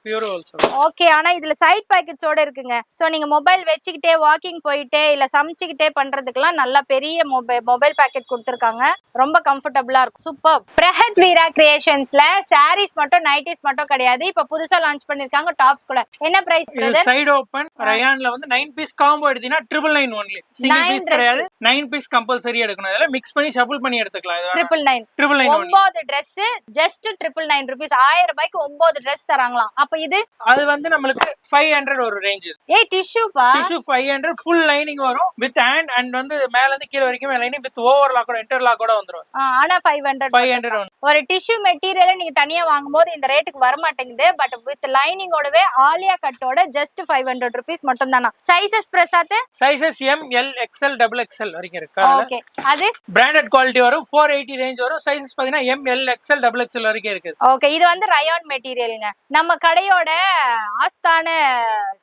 பியூர் ஹோல்சேல். ஓகே. ஆனா இதுல சைடு பாக்கெட்ஸோட இருக்குங்க. சோ நீங்க மொபைல் வச்சுக்கிட்டே வாக்கிங் போயிட்டே இல்ல சமைச்சுக்கிட்டே பண்றதுக்குலாம் நல்ல பெரிய மொபைல் பாக்கெட் கொடுத்திருக்காங்க. ரொம்ப கம்ஃபர்ட்டபிளா இருக்கும். சூப்பர். பிரஹத் வீரா கிரியேஷன்ஸ்ல sarees மட்டும் நைட்டிஸ் மட்டும் கிடையாது. இப்ப புதுசா லான்ச் பண்ணிருக்காங்க டாப்ஸ் கூட. என்ன பிரைஸ் பிரதர்? சைடு ஓபன் ரயான்ல வந்து 9 பீஸ் காம்போ எடுத்தீங்கன்னா 999 only. சிங்கிள் பீஸ் கிடையாது. 9 பீஸ் கம்பல்சரி எடுக்கணும். இதெல்லாம் மிக்ஸ் பண்ணி ஷஃபிள் பண்ணி எடுத்துக்கலாம். இது 999 9 Dress ஜஸ்ட் 999 rupees. 1000 ரூபாய்க்கு 9 Dress தராங்களாம். அப்ப இது அது வந்து நம்மளுக்கு 500 ஒரு ரேஞ்ச். ஏய் டிஷ்யூ பா. டிஷ்யூ 500 ஃபுல் லைனிங் வரும் வித் ஹேண்ட் அண்ட் வந்து மேல இருந்து கீழ வரைக்கும் லைனிங் வித் ஓவர்லாக் கூட இன்டர்லாக் கூட வந்துரும். ஆனா 500 ஒரு டிஷ்யூ மெட்டீரியல் நீங்க தனியா வாங்கும்போது இந்த ரேட்டுக்கு வர மாட்டேங்குது. பட் வித் லைனிங்கோடவே ஆலியா கட்டோட ஜஸ்ட் 500 rupees மட்டும் தானா. Sizes Prasad? Sizes M L XL XXL வரைக்கும் இருக்கு. ஓகே. அது பிராண்டட் குவாலிட்டி வரும். 480 ரேஞ்ச் வரும். சைஸஸ் பாத்தீங்கன்னா M L XL XXL வரைக்கும் இருக்கு. ஓகே. இது வந்து ரயான் மெட்டீரியல்ங்க. நம்ம கடையோட ஆஸ்தான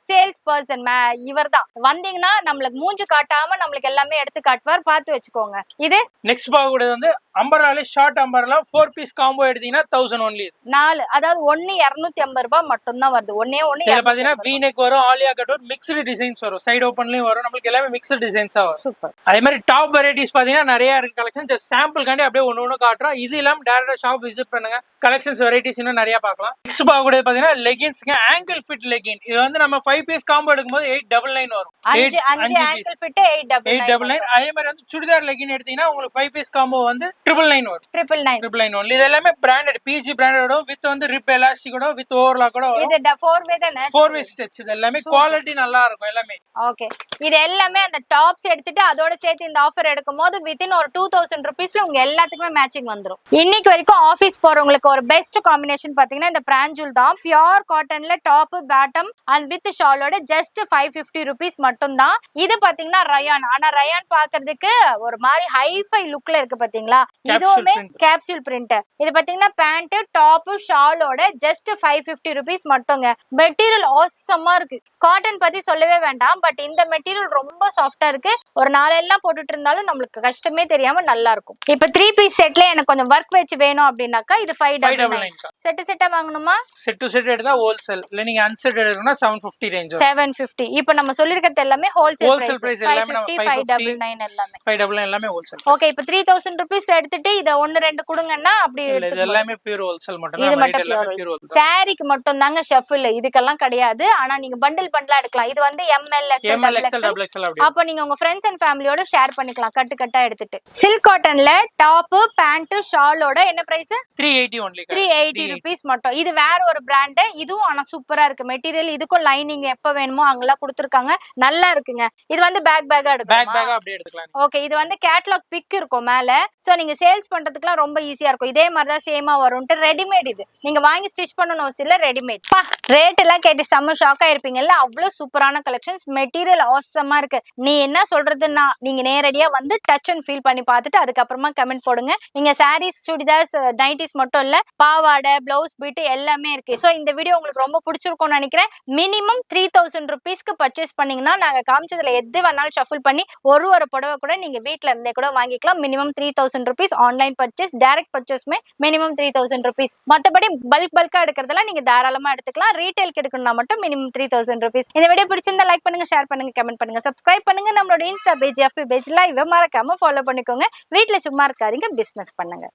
சேல்ஸ் பர்சன் இவர்தான். வந்தீங்கன்னா நம்மளுக்கு மூஞ்சி காட்டாம நம்மளுக்கு எல்லாமே எடுத்து காட்டுவார். பார்த்து வச்சுக்கோங்க. இது நெக்ஸ்ட் பாகூட வந்து அம்பர்லால ஷார்ட் அம்பர்லா 4 பீஸ் காம்போ எடுத்தீங்கன்னா 1000 only. 4 அதாவது 1 250 ரூபாய் மட்டும் தான் வருது. ஒண்ணே இதுல பாத்தீங்கன்னா V neck வரும், ஆலியா கட் வரும், மிக்ஸ்டு டிசைன்ஸ் வரும். சைடு ஓபன்லயும் வரும். நமக்கு எல்லாமே மிக்ஸ்டு டிசைன்ஸா வரும். சூப்பர். அதே மாதிரி டாப் வெரைட்டிஸ் பாத்தீங்கன்னா நிறைய இருக்கு கலெக்ஷன். ஜஸ்ட் சாம்பிள் காண்டி அப்படியே ஒன்னு காட்டுறோம். இது இல்லாம டைரக்டா ஷாப் விசிட் பண்ணுங்க. கலெக்ஷன்ஸ் வெரைட்டிஸ் இன்னும் நிறைய பார்க்கலாம். நெக்ஸ்ட் பாகூட பாத்தீங்கன்னா லெகின்ஸ்ங்க. Angle fit legging. இது வந்து நம்ம 5 பீஸ் காம்போ எடுக்கும்போது 899 வரும். 5 ஆங்கிள் ஃபிட் 899. அதே மாதிரி வந்து சுடிதார் லெகின் எடுத்தீங்கன்னா உங்களுக்கு 5 பீஸ் காம்போ வந்து 999 வரும். 999 only. இது எல்லாமே பிராண்டட் PG பிராண்டடோட வித் வந்து ரிப் எலாஸ்டிக்கோட வித் ஓவர்லாக் கூட வரும். இது 4 வே தானே? 4 வே ஸ்டிட்ச். இது எல்லாமே குவாலிட்டி நல்லா இருக்கும் எல்லாமே. ஓகே. இது எல்லாமே அந்த டாப்ஸ் எடுத்துட்டு அதோட சேர்த்து இந்த ஆஃபர் எடுக்கும்போது வித்தின் ஒரு 2000 rupeesல உங்க எல்லாத்துக்குமே மேட்சிங் வந்துரும். இன்னைக்கு வரைக்கும் ஆபீஸ் போறவங்களுக்கு ஒரு பெஸ்ட் காம்பினேஷன் பாத்தீங்கன்னா பாத்தீங்கன்னா இந்த பிராஞ்சூல் தான் பியோர் காட்டன்ல டாப் பாட்டம் அண்ட் வித் ஷாலோட ஜஸ்ட் 550 rupees மட்டும் தான். இது பாத்தீங்கன்னா ரயான். ஆனா ரயான் பாக்குறதுக்கு ஒரு மாதிரி ஹைஃபை லுக்ல இருக்கு பாத்தீங்களா. இதுவுமே கேப்சூல் பிரிண்ட். இது பாத்தீங்கன்னா பேண்ட் டாப் ஷாலோட ஜஸ்ட் 550 rupees மட்டுங்க. மெட்டீரியல் ஆசமா இருக்கு. காட்டன் பத்தி சொல்லவே வேண்டாம். பட் இந்த மெட்டீரியல் ரொம்ப சாஃப்டா இருக்கு. ஒரு நாளெல்லாம் போட்டுட்டு இருந்தாலும் நம்மளுக்கு கஷ்டமே தெரியாம நல்லா இருக்கும். இப்ப 3 பீஸ் செட்ல எனக்கு கொஞ்சம் ஒர்க் வச்சு வேணும் அப்படின்னாக்கா இது 599. செட்டா வாங்கணுமா? செட் டு செட் எடுத்தா ஹோல்சேல், இல்ல நீங்க அன்செட் எடுக்கணும்னா 750 ரேஞ்ச். 750. இப்போ நம்ம சொல்லிருக்கிறது எல்லாமே ஹோல்சேல் பிரைஸ் எல்லாமே 599 எல்லாமே 599 எல்லாமே ஹோல்சேல். ஓகே. இப்போ 3000 rupees எடுத்துட்டு இத 1-2 கொடுங்கன்னா அப்படி இது எல்லாமே பியூர் ஹோல்சேல் மட்டும் இது தான். மட்டும் எல்லாமே பியூர் ஹோல்சேல். சாரிக்கு மட்டும் தாங்க ஷஃபிள், இதுக்கெல்லாம் கிடையாது. ஆனா நீங்க பண்டில் பண்டலா எடுக்கலாம். இது வந்து ML XL XL அப்படி. அப்ப நீங்க உங்க ஃப்ரெண்ட்ஸ் அண்ட் ஃபேமிலியோட ஷேர் பண்ணிக்கலாம் கட்டு கட்டா எடுத்துட்டு. சில்க் காட்டன்ல டாப் பேண்ட் ஷாலோட என்ன பிரைஸ்? 380 only. 380 rupees மட்டும். இது வேற ஒரு பிராண்ட். இதுவும் ஆனா சூப்பரா இருக்கு மெட்டீரியல். இதுக்கும் லைனிங் எப்ப வேணுமோ அங்கெல்லாம் கொடுத்துருக்காங்க. நல்லா இருக்குங்க. இது வந்து பேக்கா எடுக்கலாம். பேக்கா அப்படியே எடுத்துக்கலாம். ஓகே. இது வந்து கேட்டலாக் பிக் இருக்கும் மேல. சோ நீங்க சேல்ஸ் பண்றதுக்குலாம் ரொம்ப ஈஸியா இருக்கும். இதே மாதிரி தான் சேமா வரும்ட்டு ரெடிமேட். இது நீங்க வாங்கி ஸ்டிச் பண்ணணும் அவசியம் இல்ல, ரெடிமேட். ரேட் எல்லாம் கேட்டு செம்ம ஷாக் ஆயிருப்பீங்கல்ல. அவ்வளவு சூப்பரான கலெக்ஷன்ஸ். மெட்டீரியல் ஆசமா இருக்கு. நீ என்ன சொல்றதுன்னா நீங்க நேரடியா வந்து டச் அண்ட் ஃபீல் பண்ணி பார்த்துட்டு அதுக்கப்புறமா கமெண்ட் போடுங்க. நீங்க சாரீஸ், சுடிதார்ஸ், நைட்டிஸ் மட்டும் இல்ல, பாவாடை, பிளவுஸ் பீட் எல்லாமே இருக்கு. சோ இந்த வீடியோ உங்களுக்கு ரொம்ப பிடிச்சிருக்கும்னு நினைக்கிறேன். மினிமம் 3000 rupeesக்கு பர்ச்சேஸ் பண்ணீங்கன்னா நாங்க காமிச்சதுல எது வேணாலும் ஷஃபிள் பண்ணி ஒரு புடவை கூட நீங்க வீட்ல இருந்தே கூட வாங்கிக்கலாம். Minimum 3000 rupees. Online purchase, direct பர்ச்சேஸ்மே மினிமம் 3000 rupees. மத்தபடி பல்கா எடுக்கிறதெல்லாம் நீங்க தாராளமா எடுத்துக்கலாம். ரீட்டைலுக்கு எடுக்கணும்னா மட்டும் மினிமம் 3000 rupees. இந்த வீடியோ பிடிச்சிருந்தா லைக் பண்ணுங்க, ஷேர் பண்ணுங்க, கமெண்ட் பண்ணுங்க, சப்ஸ்கிரைப் பண்ணுங்க. நம்மளோட Insta page FB page live மறக்காம ஃபாலோ பண்ணிக்கோங்க. வீட்ல சும்மா இருக்காதீங்க, பிசினஸ் பண்ணுங்க.